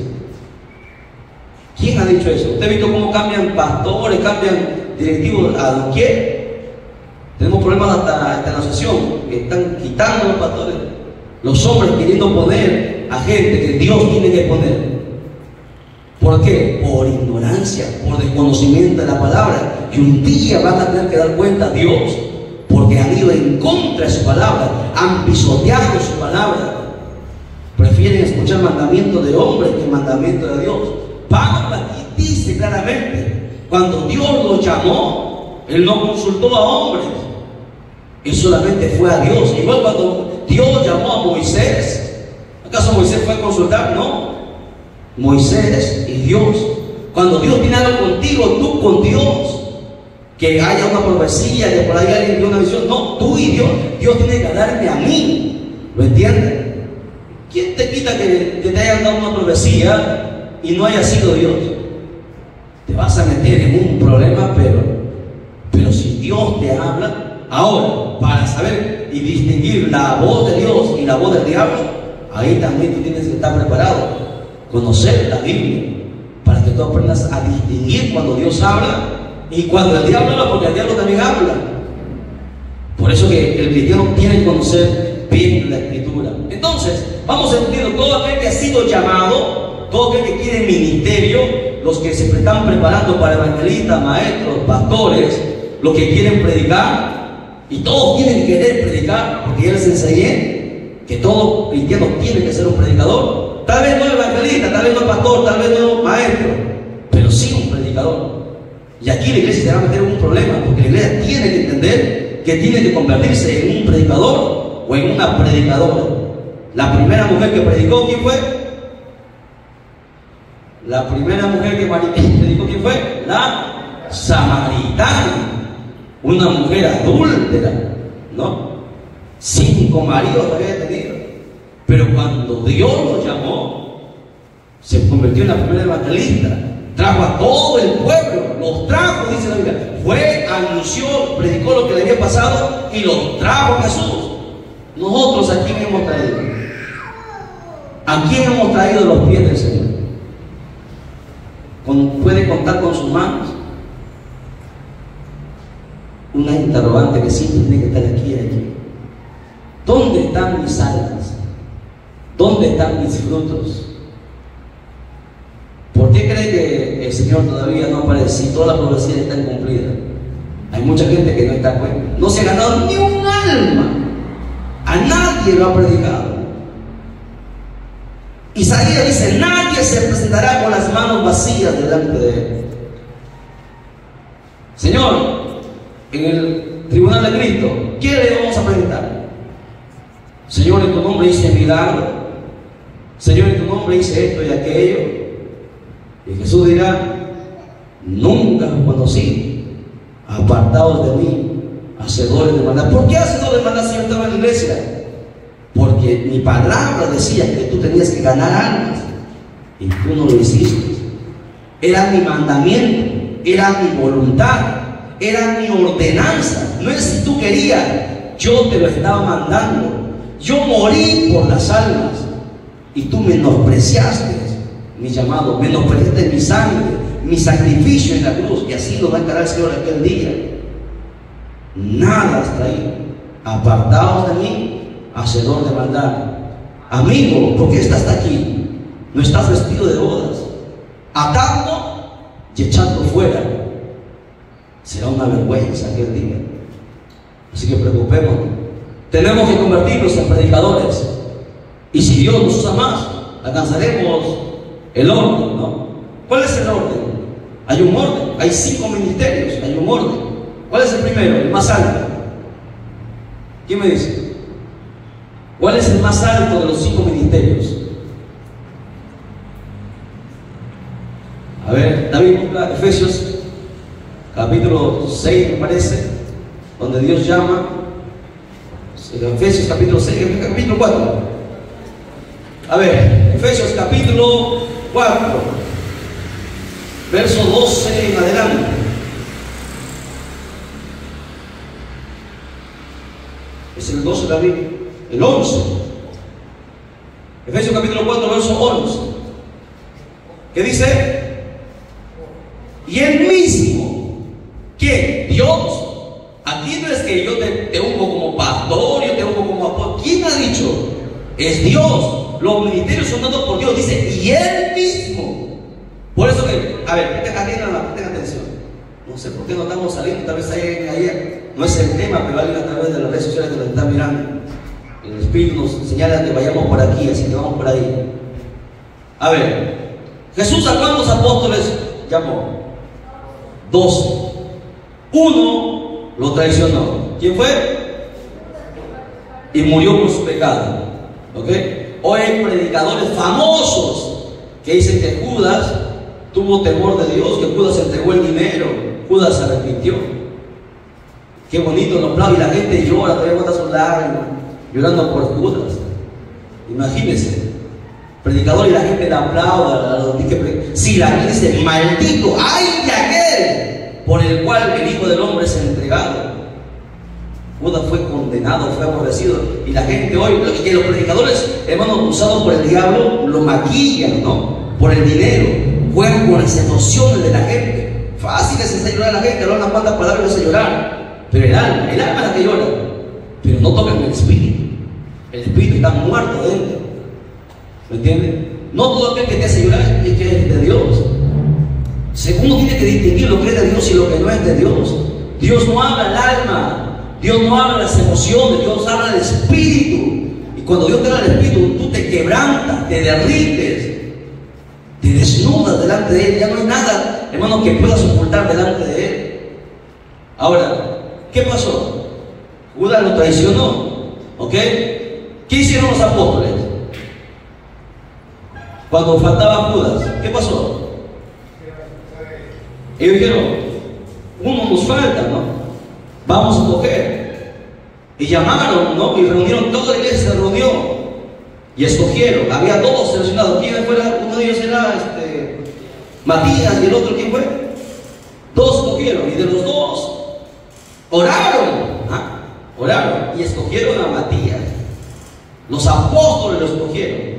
¿Quién ha dicho eso? ¿Usted ha visto cómo cambian pastores, cambian directivos a doquier? Tenemos problemas hasta en la asociación, que están quitando a los pastores. Los hombres queriendo poner a gente que Dios tiene que poner. ¿Por qué? Por ignorancia, por desconocimiento de la palabra. Y un día van a tener que dar cuenta a Dios, porque han ido en contra de su palabra, han pisoteado su palabra. Prefieren escuchar mandamientos de hombres que mandamientos de Dios. Pablo aquí dice claramente: cuando Dios lo llamó, él no consultó a hombres, él solamente fue a Dios. Igual cuando Dios llamó a Moisés, ¿acaso Moisés fue a consultar? No. Moisés y Dios. Cuando Dios tiene algo contigo, tú con Dios. Que haya una profecía, que por ahí alguien dio una visión. No, tú y Dios. Dios tiene que darme a mí. ¿Lo entiendes? ¿Quién te quita que te hayan dado una profecía y no haya sido Dios? Te vas a meter en un problema, pero si Dios te habla, ahora, para saber y distinguir la voz de Dios y la voz del diablo, ahí también tú tienes que estar preparado. Conocer la Biblia, para que tú aprendas a distinguir cuando Dios habla y cuando el diablo habla, porque el diablo también habla. Por eso que el cristiano tiene que conocer bien la Escritura. Entonces, vamos entendiendo: todo aquel que ha sido llamado, todo aquel que quiere ministerio, los que se están preparando para evangelistas, maestros, pastores, los que quieren predicar, y todos tienen que querer predicar, porque ya les enseñé que todo cristiano tiene que ser un predicador. Tal vez no evangelista, tal vez no pastor, tal vez no maestro, pero sí un predicador. Y aquí la iglesia se va a meter en un problema, porque la iglesia tiene que entender que tiene que convertirse en un predicador o en una predicadora. La primera mujer que predicó, ¿quién fue? La primera mujer que predicó, ¿quién fue? La samaritana, una mujer adúltera, ¿no? 5 maridos había tenido. Pero cuando Dios lo llamó, se convirtió en la primera evangelista. Trajo a todo el pueblo, los trajo, dice la Biblia. Fue, anunció, predicó lo que le había pasado y los trajo a Jesús. Nosotros, ¿a quién hemos traído? ¿A quién hemos traído los pies del Señor? ¿Puede contar con sus manos? Una interrogante que siempre tiene que estar aquí y allí. ¿Dónde están mis almas? ¿Dónde están mis frutos? ¿Por qué cree que el Señor todavía no aparece si toda la profecía está cumplida? Hay mucha gente que no está en cuenta. No se ha ganado ni un alma. A nadie lo ha predicado. Isaías dice: nadie se presentará con las manos vacías delante de él. Señor, en el tribunal de Cristo, ¿qué le vamos a presentar? Señor, en tu nombre hice milagro. Señor, en tu nombre hice esto y aquello. Y Jesús dirá: nunca os conocí, apartados de mí, hacedores de maldad. ¿Por qué hacedores de maldad si yo estaba en la iglesia? Porque mi palabra decía que tú tenías que ganar almas y tú no lo hiciste. Era mi mandamiento, era mi voluntad, era mi ordenanza. No es si tú querías, yo te lo estaba mandando. Yo morí por las almas y tú menospreciaste mi llamado, menospreciaste mi sangre, mi sacrificio en la cruz, y así lo va a encarar el Señor aquel día. Nada has traído, apartados de mí, hacedor de maldad. Amigo, ¿por qué estás aquí? No estás vestido de bodas, atando y echando fuera. Será una vergüenza aquel día. Así que preocupémonos. Tenemos que convertirnos en predicadores, y si Dios nos usa más, alcanzaremos el orden, ¿no? ¿Cuál es el orden? Hay un orden, hay 5 ministerios, hay un orden. ¿Cuál es el primero? El más alto. ¿Quién me dice? ¿Cuál es el más alto de los 5 ministerios? A ver, David, Efesios capítulo 6, me parece, donde Dios llama. Efesios capítulo 6, capítulo 4. A ver, Efesios capítulo 4, verso 12 en adelante. Es el 12 David, el 11. Efesios capítulo 4, verso 11. ¿Qué dice? Y él mismo, ¿quién? Dios. Aquí no es que yo te ungo como pastor, yo te ungo como apóstol. ¿Quién ha dicho? Es Dios. Los ministerios son dados por Dios. Dice, y él mismo. Por eso que, a ver, tengan atención. No sé por qué no estamos saliendo. Tal vez ahí no es el tema, pero alguien a través de las redes sociales que nos está mirando. El Espíritu nos señala que vayamos por aquí, así que vamos por ahí. A ver, Jesús a cuántos apóstoles llamó? 12. Uno lo traicionó. ¿Quién fue? Y murió por su pecado. ¿Ok? Hoy hay predicadores famosos que dicen que Judas tuvo temor de Dios, que Judas entregó el dinero, Judas se arrepintió. Qué bonito lo aplaude y la gente llora, todavía bota sus lágrimas, llorando por Judas. Imagínense, predicador y la gente le aplauda. Si la gente dice, maldito, ¡ay de aquel por el cual el Hijo del Hombre es entregado! Judas fue condenado, fue aborrecido, y la gente hoy, que los predicadores, hermanos, usados por el diablo, lo maquillan, ¿no? Por el dinero, juegan con las emociones de la gente. Fácil es hacer llorar a la gente, hablar unas cuantas palabras y hace llorar, pero el alma es la que llora, pero no tocan el espíritu está muerto dentro, ¿me entienden? No todo aquel que te hace llorar es que es de Dios. Uno tiene que distinguir lo que es de Dios y lo que no es de Dios. Dios no habla al alma, Dios no habla de las emociones, Dios habla del espíritu. Y cuando Dios te habla del espíritu, tú te quebrantas, te derrites, te desnudas delante de Él. Ya no hay nada, hermano, que puedas ocultar delante de Él. Ahora, ¿qué pasó? Judas lo traicionó, ¿ok? ¿Qué hicieron los apóstoles? Cuando faltaba Judas, ¿qué pasó? Ellos dijeron, uno nos falta, ¿no? Vamos a coger. Y llamaron, ¿no? Y reunieron, toda la iglesia se reunió y escogieron. Había dos seleccionados. ¿Quién fue? Uno de ellos era Matías, y el otro, ¿quién fue? Dos escogieron, y de los dos oraron. Oraron y escogieron a Matías. Los apóstoles lo escogieron,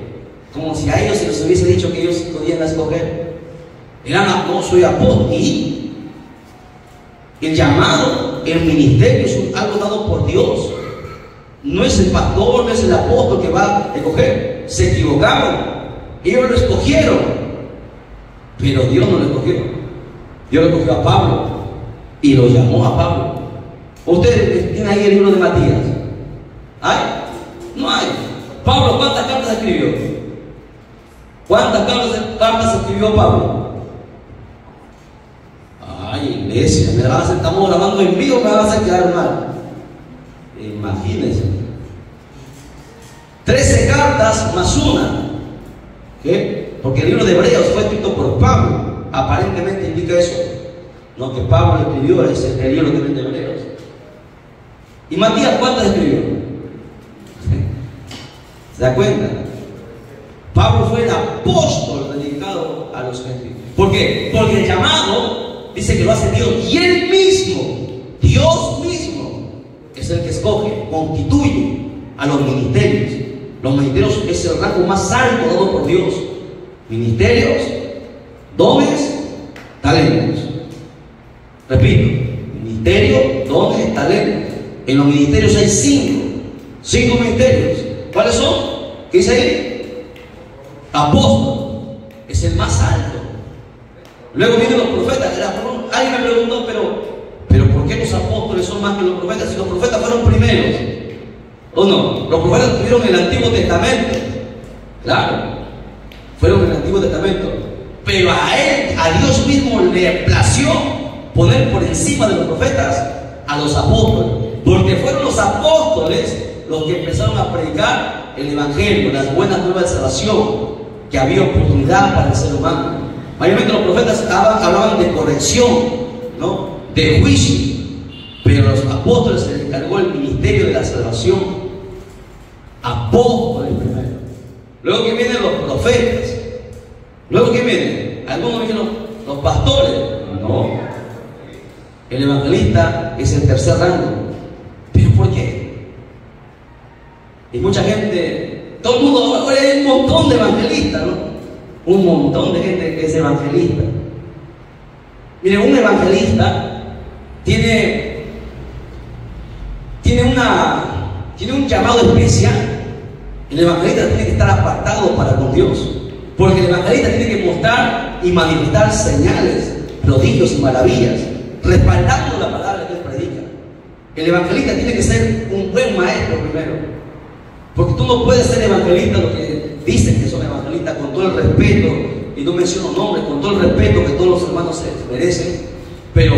como si a ellos se les hubiese dicho que ellos podían escoger. No, soy apóstol. Y el llamado, el ministerio es algo dado por Dios. No es el pastor, no es el apóstol que va a escoger. Se equivocaron, ellos lo escogieron, pero Dios no lo escogió. Dios lo escogió a Pablo y lo llamó a Pablo. Ustedes tienen ahí el libro de Matías. ¿Hay? No hay. Pablo, ¿cuántas cartas escribió? ¿Cuántas cartas escribió Pablo? Ay, iglesia, estamos grabando en vivo, me vas a quedar mal. Imagínense. 13 cartas más una. ¿Qué? Porque el libro de Hebreos fue escrito por Pablo. Aparentemente indica eso. No, que Pablo escribió el libro de Hebreos. ¿Y Matías cuántas escribió? ¿Se da cuenta? Pablo fue el apóstol dedicado a los gentiles. ¿Por qué? Porque el llamado dice que lo hace Dios, y Él mismo, Dios mismo, es el que escoge, constituye a los ministerios. Los ministerios es el rango más alto dado por Dios. Ministerios, dones, talentos. Repito, ministerio, dones, talentos. En los ministerios hay cinco ministerios. ¿Cuáles son? ¿Qué dice ahí? Apóstol, es el más alto. Luego vienen los profetas. Alguien me preguntó, pero ¿por qué los apóstoles son más que los profetas? Si los profetas fueron primeros, ¿o no? Los profetas estuvieron en el Antiguo Testamento. Claro, fueron en el Antiguo Testamento. Pero a Dios mismo le plació poner por encima de los profetas a los apóstoles, porque fueron los apóstoles los que empezaron a predicar el Evangelio, las buenas nuevas de salvación, que había oportunidad para el ser humano. Mayormente los profetas hablaban de corrección, ¿no? De juicio, pero a los apóstoles se les encargó el ministerio de la salvación. Apóstoles primero. Luego que vienen los profetas. Luego que vienen, algunos dijeron los pastores. No, el evangelista es el tercer rango. ¿Pero por qué? Y mucha gente, todo el mundo, ahora hay un montón de evangelistas, ¿no? Un montón de gente que es evangelista. Mire, un evangelista tiene un llamado especial. El evangelista tiene que estar apartado para con Dios, porque el evangelista tiene que mostrar y manifestar señales, prodigios y maravillas, respaldando la palabra que él predica. El evangelista tiene que ser un buen maestro primero, porque tú no puedes ser evangelista, lo que dicen que son evangelistas, con todo el respeto, y no menciono nombres, con todo el respeto que todos los hermanos se merecen, pero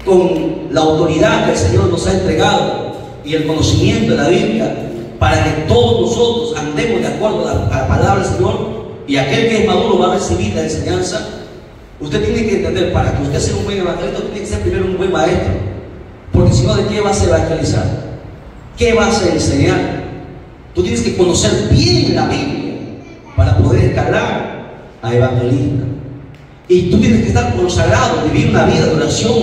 con la autoridad que el Señor nos ha entregado y el conocimiento de la Biblia, para que todos nosotros andemos de acuerdo a la palabra del Señor, y aquel que es maduro va a recibir la enseñanza. Usted tiene que entender, para que usted sea un buen evangelista, tiene que ser primero un buen maestro, porque si no, ¿de qué vas a evangelizar? ¿Qué vas a enseñar? Tú tienes que conocer bien la Biblia para poder escalar a evangelista. Y tú tienes que estar consagrado, vivir una vida de oración,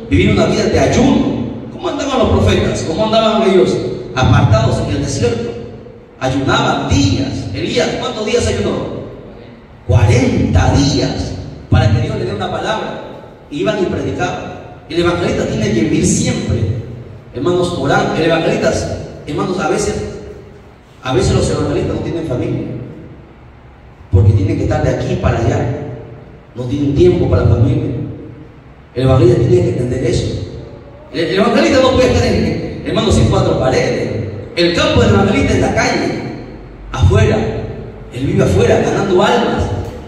vivir una vida de ayuno. ¿Cómo andaban los profetas? ¿Cómo andaban ellos? Apartados en el desierto. Ayunaban días. Elías, ¿cuántos días ayunó? 40 días para que Dios le dé una palabra. Iban y predicaban. El evangelista tiene que vivir siempre, hermanos, orando. El evangelista, hermanos, a veces los evangelistas no tienen familia, porque tienen que estar de aquí para allá. No tienen tiempo para la familia. El evangelista tiene que entender eso. El evangelista no puede estar, hermanos, en cuatro paredes. El campo del evangelista es la calle, afuera. Él vive afuera, ganando almas.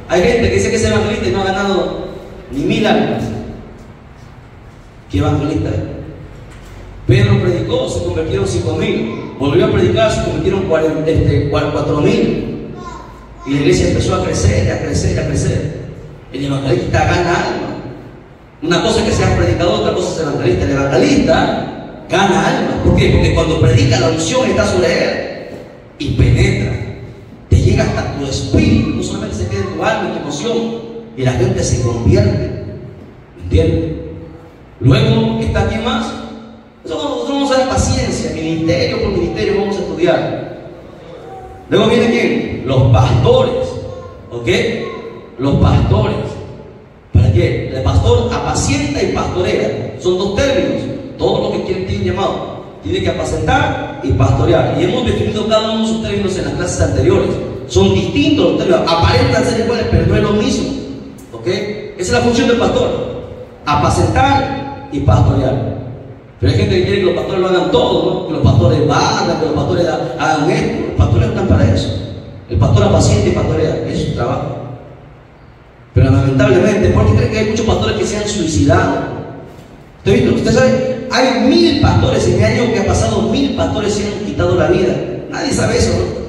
Hay gente que dice que es evangelista y no ha ganado ni 1000 almas. ¿Qué evangelista es? Pedro predicó, se convirtieron 5000. Volvió a predicar, se convirtieron 4000. Y la iglesia empezó a crecer, a crecer, a crecer. El evangelista gana alma. Una cosa es que seas predicador, otra cosa es evangelista. El evangelista gana almas. ¿Por qué? Porque cuando predica, la unción está sobre él y penetra, te llega hasta tu espíritu, no solamente se queda en tu alma, en tu emoción, y la gente se convierte. ¿Entiendes? Luego está ¿quién más? Nosotros vamos a dar paciencia, ministerio por ministerio vamos a estudiar. Luego viene ¿quién? Los pastores. ¿Ok? Los pastores. ¿Para qué? El pastor apacienta y pastorea. Son dos términos. Todo lo que tienen llamado. Tiene que apacentar y pastorear. Y hemos definido cada uno de esos términos en las clases anteriores. Son distintos los términos. Aparentan ser iguales, pero no es lo mismo. ¿Ok? Esa es la función del pastor. Apacentar y pastorear. Pero hay gente que quiere que los pastores lo hagan todo, ¿no? Que los pastores barran, que los pastores hagan esto. Los pastores están para eso. El pastor apacienta y pastorea. Es su trabajo. Pero lamentablemente, ¿por qué creen que hay muchos pastores que se han suicidado? ¿Usted sabe? Hay 1000 pastores en el año que ha pasado, 1000 pastores se han quitado la vida. Nadie sabe eso, ¿no?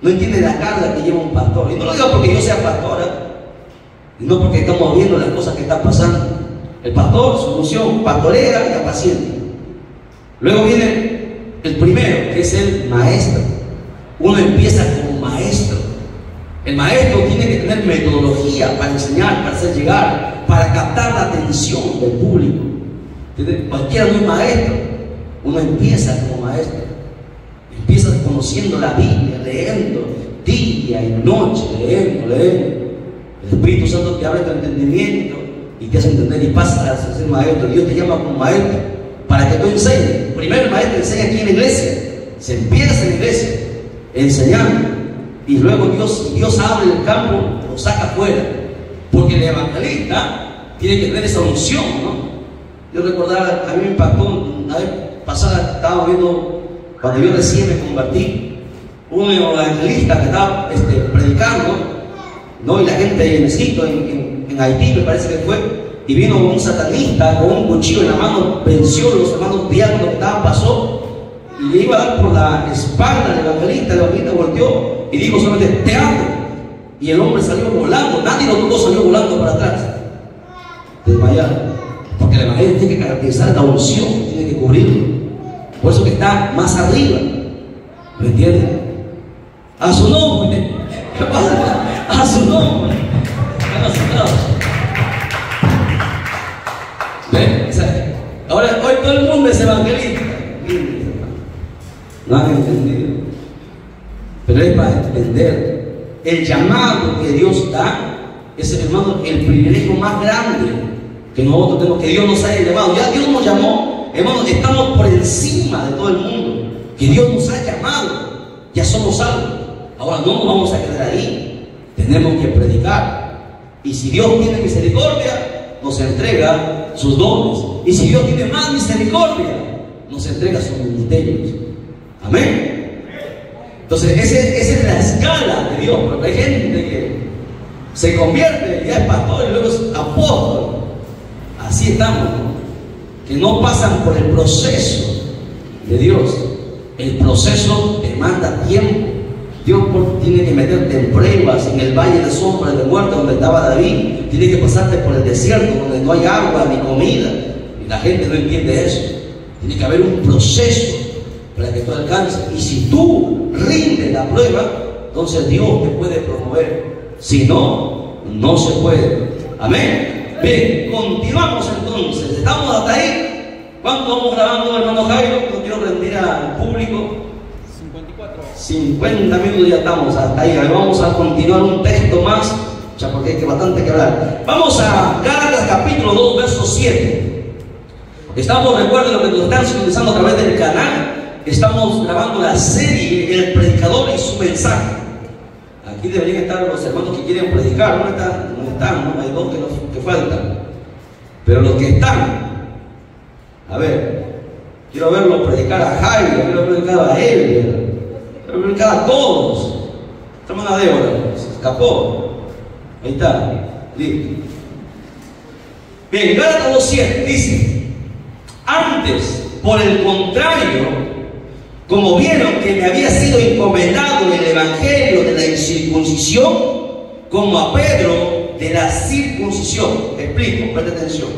No entiende la carga que lleva un pastor. Y no lo digo porque yo sea pastora, y no porque estamos viendo las cosas que están pasando. El pastor, su función, pastorea y apacienta. Luego viene el primero, que es el maestro. Uno empieza como maestro. El maestro tiene que tener metodología para enseñar, para hacer llegar, para captar la atención del público. ¿Entiendes? Cualquiera no es maestro. Uno empieza como maestro. Empieza conociendo la Biblia, leyendo día y noche, leyendo. El Espíritu Santo te abre tu entendimiento y te hace entender y pasas a ser maestro. Dios te llama como maestro para que tú enseñes. Primero el maestro enseña aquí en la iglesia. Se empieza en la iglesia enseñando. Y luego Dios abre el campo, lo saca afuera. Porque el evangelista tiene que tener esa unción, ¿no? Yo recordaba, a mí me impactó, una vez pasada estaba viendo, cuando yo recién me convertí, un evangelista que estaba predicando, ¿no? Y la gente en Egipto, en Haití me parece que fue, y vino un satanista con un cuchillo en la mano, venció a los hermanos diáconos que estaban, pasó, y le iba a dar por la espalda al evangelista. El evangelista volteó y dijo solamente, te amo. Y el hombre salió volando, nadie lo tocó, salió volando para atrás, desmayado. Porque el evangelio tiene que caracterizar la unción, tiene que cubrirlo. Por eso que está más arriba. ¿Me entienden? A su nombre. ¿Qué pasa? A su nombre. ¿Ven? Ahora, hoy todo el mundo es evangelista. No han entendido. Pero es para entender. El llamado que Dios da es, hermano, el privilegio más grande que nosotros tenemos, que Dios nos haya llamado. Ya Dios nos llamó, hermano, estamos por encima de todo el mundo. Que Dios nos ha llamado, ya somos salvos. Ahora no nos vamos a quedar ahí, tenemos que predicar. Y si Dios tiene misericordia, nos entrega sus dones. Y si Dios tiene más misericordia, nos entrega sus ministerios. Amén. Entonces esa es la escala de Dios. Porque hay gente que se convierte, ya es pastor y luego es apóstol. Así estamos, ¿no? Que no pasan por el proceso de Dios. El proceso demanda tiempo. Dios tiene que meterte en pruebas, en el valle de sombra de muerte donde estaba David. Tiene que pasarte por el desierto donde no hay agua ni comida. Y la gente no entiende eso. Tiene que haber un proceso para que tú alcances. Y si tú rindes la prueba, entonces Dios te puede promover. Si no, no se puede. Amén. Bien, continuamos entonces. ¿Estamos hasta ahí? ¿Cuánto vamos grabando, hermano Jairo? No quiero rendir al público. 50 minutos ya estamos hasta ahí. Vamos a continuar un texto más, ya porque hay bastante que hablar. Vamos a Gálatas capítulo 2, verso 7. Estamos, recuerden lo que nos están sintonizando a través del canal. Estamos grabando la serie El Predicador y su mensaje. Aquí deberían estar los hermanos que quieren predicar. No están, ¿no? Hay dos que faltan. Pero los que están, a ver, quiero verlos predicar a Jairo, quiero predicar a él, quiero predicar a todos. Esta hermana Débora se escapó. Ahí está, listo. Bien, Gálatas 2:7 dice: antes, por el contrario, como vieron que me había sido encomendado el evangelio de la incircuncisión, como a Pedro de la circuncisión. Explico, presta atención.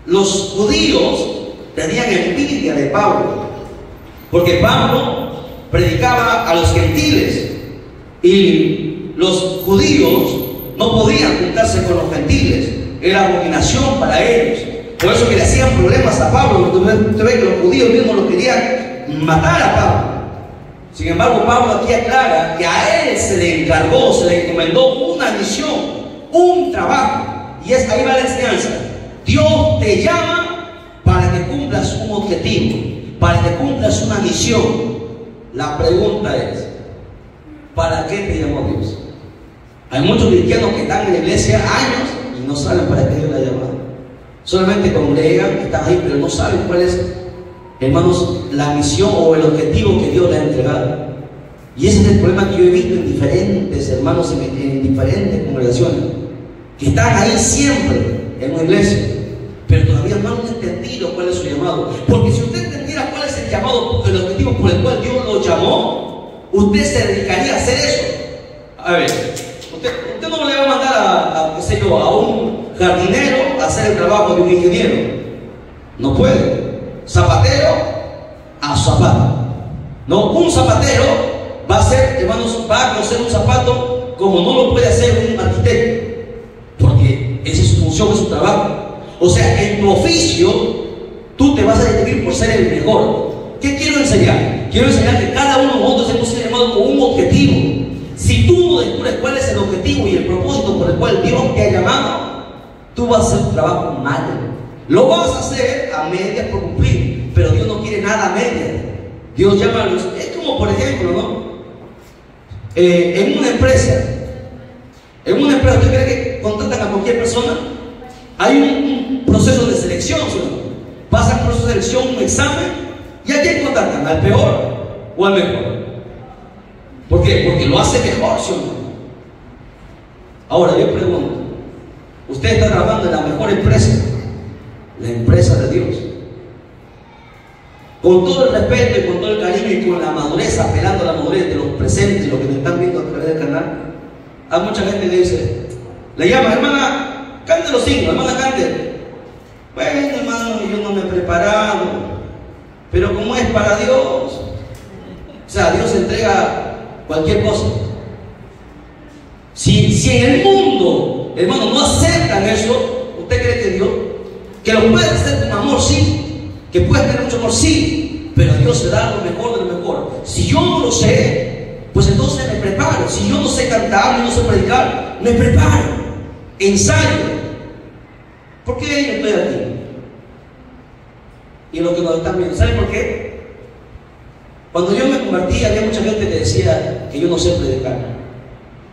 Los judíos tenían envidia de Pablo, porque Pablo predicaba a los gentiles y los judíos no podían juntarse con los gentiles, era abominación para ellos. Por eso que le hacían problemas a Pablo. Usted ve que los judíos mismos lo querían matar a Pablo. Sin embargo, Pablo aquí aclara que a él se le encargó, se le encomendó una misión, un trabajo. Y ahí va la enseñanza. Dios te llama para que cumplas un objetivo, para que cumplas una misión. La pregunta es, ¿para qué te llamó Dios? Hay muchos cristianos que están en la iglesia años y no saben para qué Dios la ha llamado. Solamente congregan, están ahí, pero no saben cuál es, hermanos, la misión o el objetivo que Dios le ha entregado. Y ese es el problema que yo he visto en diferentes hermanos, en diferentes congregaciones, que están ahí siempre en una iglesia, pero todavía no han entendido cuál es su llamado. Porque si usted entendiera cuál es el llamado, el objetivo por el cual Dios lo llamó, usted se dedicaría a hacer eso. A ver, usted no le va a mandar qué sé yo, a un jardinero a hacer el trabajo de un ingeniero. No puede. Zapatero a zapato. No, un zapatero va a hacer, hermanos, va a coser un zapato como no lo puede hacer un arquitecto, porque esa es su función, es su trabajo. O sea, en tu oficio tú te vas a distinguir por ser el mejor. ¿Qué quiero enseñar? Quiero enseñar que cada uno de nosotros hemos sido llamados con un objetivo. Si tú no descubres cuál es el objetivo y el propósito por el cual Dios te ha llamado, tú vas a hacer un trabajo malo. Lo vas a hacer a medias por cumplir, pero Dios no quiere nada a medias. Dios llama a los... Es como, por ejemplo, ¿no? En una empresa, ¿usted cree que contratan a cualquier persona? Hay un proceso de selección, ¿sí? Pasan por proceso de selección, un examen, ¿y a quién contratan? ¿Al peor o al mejor? ¿Por qué? Porque lo hace mejor, ¿sí o no? Ahora yo pregunto, usted está trabajando en la mejor empresa, la empresa de Dios, con todo el respeto y con todo el cariño y con la madurez, apelando a la madurez de los presentes, los que me están viendo a través del canal. Hay mucha gente que dice, le llama, hermana, cante los signos, hermana, cante. Bueno, hermano, yo no me he preparado, pero como es para Dios, o sea, Dios entrega cualquier cosa. Si en el mundo, hermano, no aceptan eso, ¿usted cree que Dios, que lo puede hacer con amor? Sí. Que puede tener mucho amor, sí, pero Dios se da lo mejor de lo mejor. Si yo no lo sé, pues entonces me preparo. Si yo no sé cantar, no sé predicar, me preparo, ensayo. ¿Por qué yo estoy aquí? Y los que nos están viendo, ¿saben por qué? Cuando yo me convertí, había mucha gente que decía que yo no sé predicar.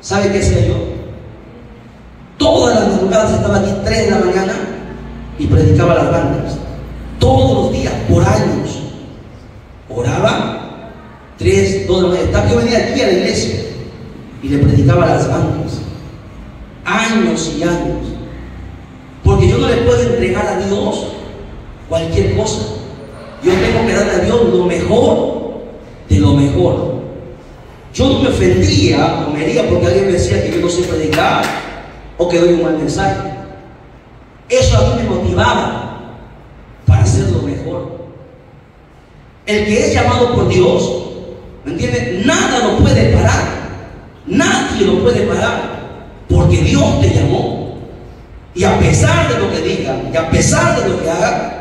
¿Sabe qué hacía yo? Todas las madrugadas estaba aquí 3 de la mañana y predicaba las bandas. Todos los días, por años, oraba 3, 2 de la mañana. Yo venía aquí a la iglesia y le predicaba a las bandas, años y años, porque yo no le puedo entregar a Dios cualquier cosa. Yo tengo que darle a Dios lo mejor de lo mejor. Yo no me ofendía o me hería porque alguien me decía que yo no sé predicar o que doy un mal mensaje. Eso a mí me motivaba para hacer lo mejor. El que es llamado por Dios, ¿me entiende? Nada lo puede parar. Nadie lo puede parar, porque Dios te llamó. Y a pesar de lo que digan, y a pesar de lo que hagan,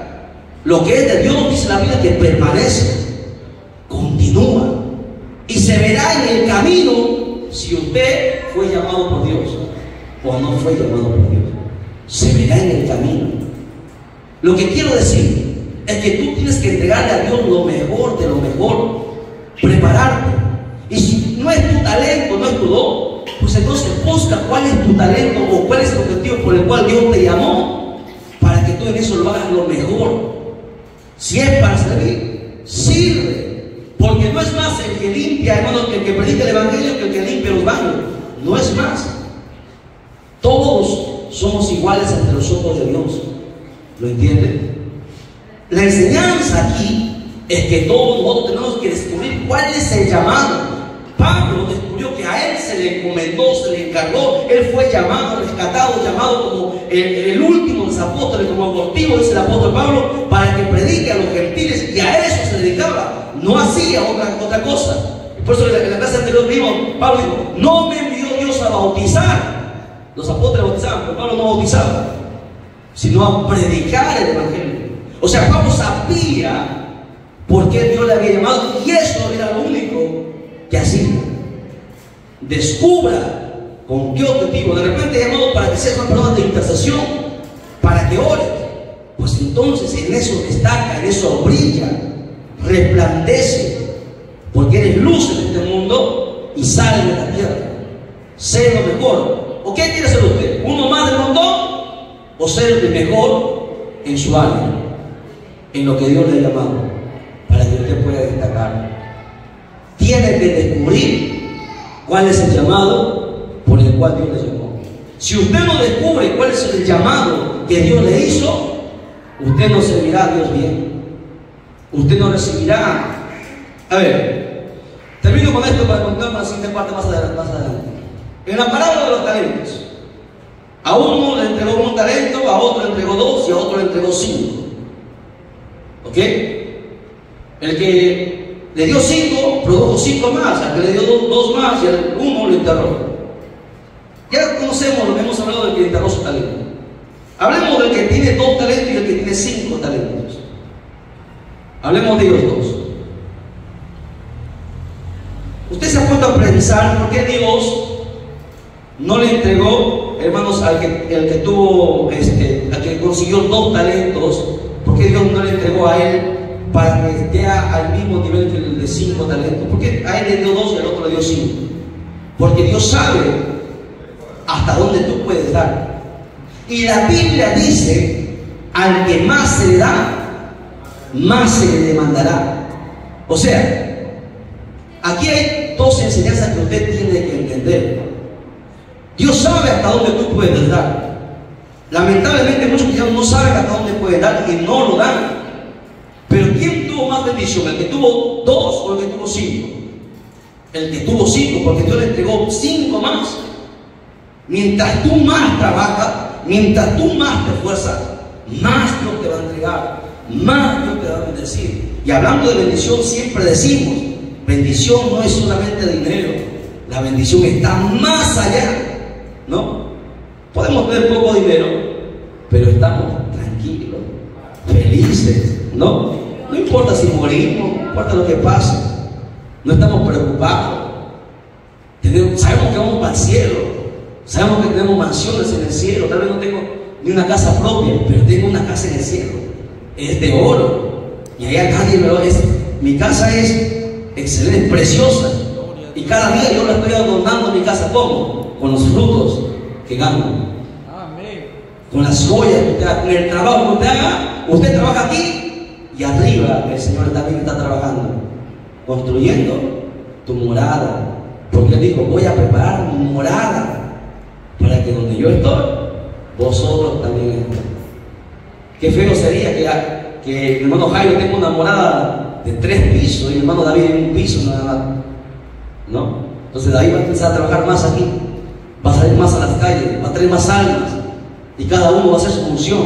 lo que es de Dios nos dice la Biblia que permanece, continúa, y se verá en el camino si usted fue llamado por Dios o no fue llamado por Dios. Se verá en el camino. Lo que quiero decir es que tú tienes que entregarle a Dios lo mejor de lo mejor, prepararte. Y si no es tu talento, no es tu don, pues entonces busca cuál es tu talento o cuál es el objetivo por el cual Dios te llamó, para que tú en eso lo hagas lo mejor. Si es para servir, sirve. Porque no es más el que limpia, hermano, que el que predica el evangelio, que el que limpia los baños. No es más. Todos somos iguales ante los ojos de Dios. ¿Lo entienden? La enseñanza aquí es que todos nosotros tenemos que descubrir cuál es el llamado. Pablo descubrió que a él se le encomendó, se le encargó. Él fue llamado, rescatado, llamado como el último de los apóstoles, como abortivo, dice el apóstol Pablo, para que predique a los gentiles, y a eso se dedicaba. No hacía otra cosa. Por eso en la clase anterior vimos, Pablo dijo, no me envió Dios a bautizar. Los apóstoles bautizaban, pero Pablo no bautizaba, sino a predicar el evangelio. O sea, Pablo sabía por qué Dios le había llamado, y eso era lo único que hacía. Descubra con qué objetivo. De repente llamado para que seas una persona de intercesión, para que ores. Pues entonces en eso destaca, en eso brilla, resplandece, porque eres luz en este mundo y sal de la tierra. Sé lo mejor. ¿O qué quiere ser usted? ¿Uno más del montón? ¿O ser el mejor en su área? En lo que Dios le ha llamado, para que usted pueda destacar. Tiene que descubrir cuál es el llamado por el cual Dios le llamó. Si usted no descubre cuál es el llamado que Dios le hizo, usted no servirá a Dios bien. Usted no recibirá. A ver, termino con esto para contar la siguiente parte más adelante. En la parábola de los talentos, a uno le entregó un talento, a otro le entregó 2 y a otro le entregó 5. ¿Ok? El que le dio 5 produjo 5 más, al que le dio 2 más y al uno lo enterró. Ya conocemos, lo hemos hablado del que enterró su talento. Hablemos del que tiene 2 talentos y el que tiene 5 talentos. Hablemos de ellos dos. Usted se ha puesto a pensar por qué Dios no le entregó, hermanos, al que tuvo, al que consiguió 2 talentos, ¿por qué Dios no le entregó a él para que esté al mismo nivel que el de 5 talentos? Porque a él le dio 2 y al otro le dio 5. Porque Dios sabe hasta dónde tú puedes dar. Y la Biblia dice, al que más se le da, más se le demandará. O sea, aquí hay 2 enseñanzas que usted tiene que entender. Dios sabe hasta dónde tú puedes dar. Lamentablemente muchos cristianos no saben hasta dónde pueden dar y no lo dan. Pero ¿quién tuvo más bendición? ¿El que tuvo 2 o el que tuvo 5? El que tuvo 5, porque Dios le entregó 5 más. Mientras tú más trabajas, mientras tú más te esfuerzas, más Dios te va a entregar, más Dios te va a bendecir. Y hablando de bendición, siempre decimos, bendición no es solamente dinero, la bendición está más allá, ¿no? Podemos tener poco dinero, pero estamos tranquilos, felices, ¿no? No importa si morimos, no importa lo que pase, no estamos preocupados. Sabemos que vamos para el cielo, sabemos que tenemos mansiones en el cielo. Tal vez no tengo ni una casa propia, pero tengo una casa en el cielo, es de oro, y allá nadie me lo es. Mi casa es excelente, preciosa, y cada día yo la estoy adornando mi casa. ¿Cómo? Con los frutos que gano, con las joyas que usted haga, con el trabajo que usted haga. Usted trabaja aquí y arriba el Señor también está trabajando, construyendo tu morada, porque Él dijo, voy a preparar mi morada para que donde yo estoy, vosotros también estéis. Qué feo sería que el hermano Jairo tenga una morada de 3 pisos y el hermano David en un piso nada más, ¿no? Entonces David va a empezar a trabajar más aquí, va a salir más a las calles, va a traer más almas, y cada uno va a hacer su función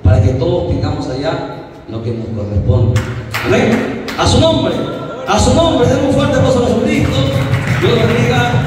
para que todos tengamos allá lo que nos corresponde. Amén. A su nombre, den un fuerte aplauso a Jesucristo. Dios bendiga.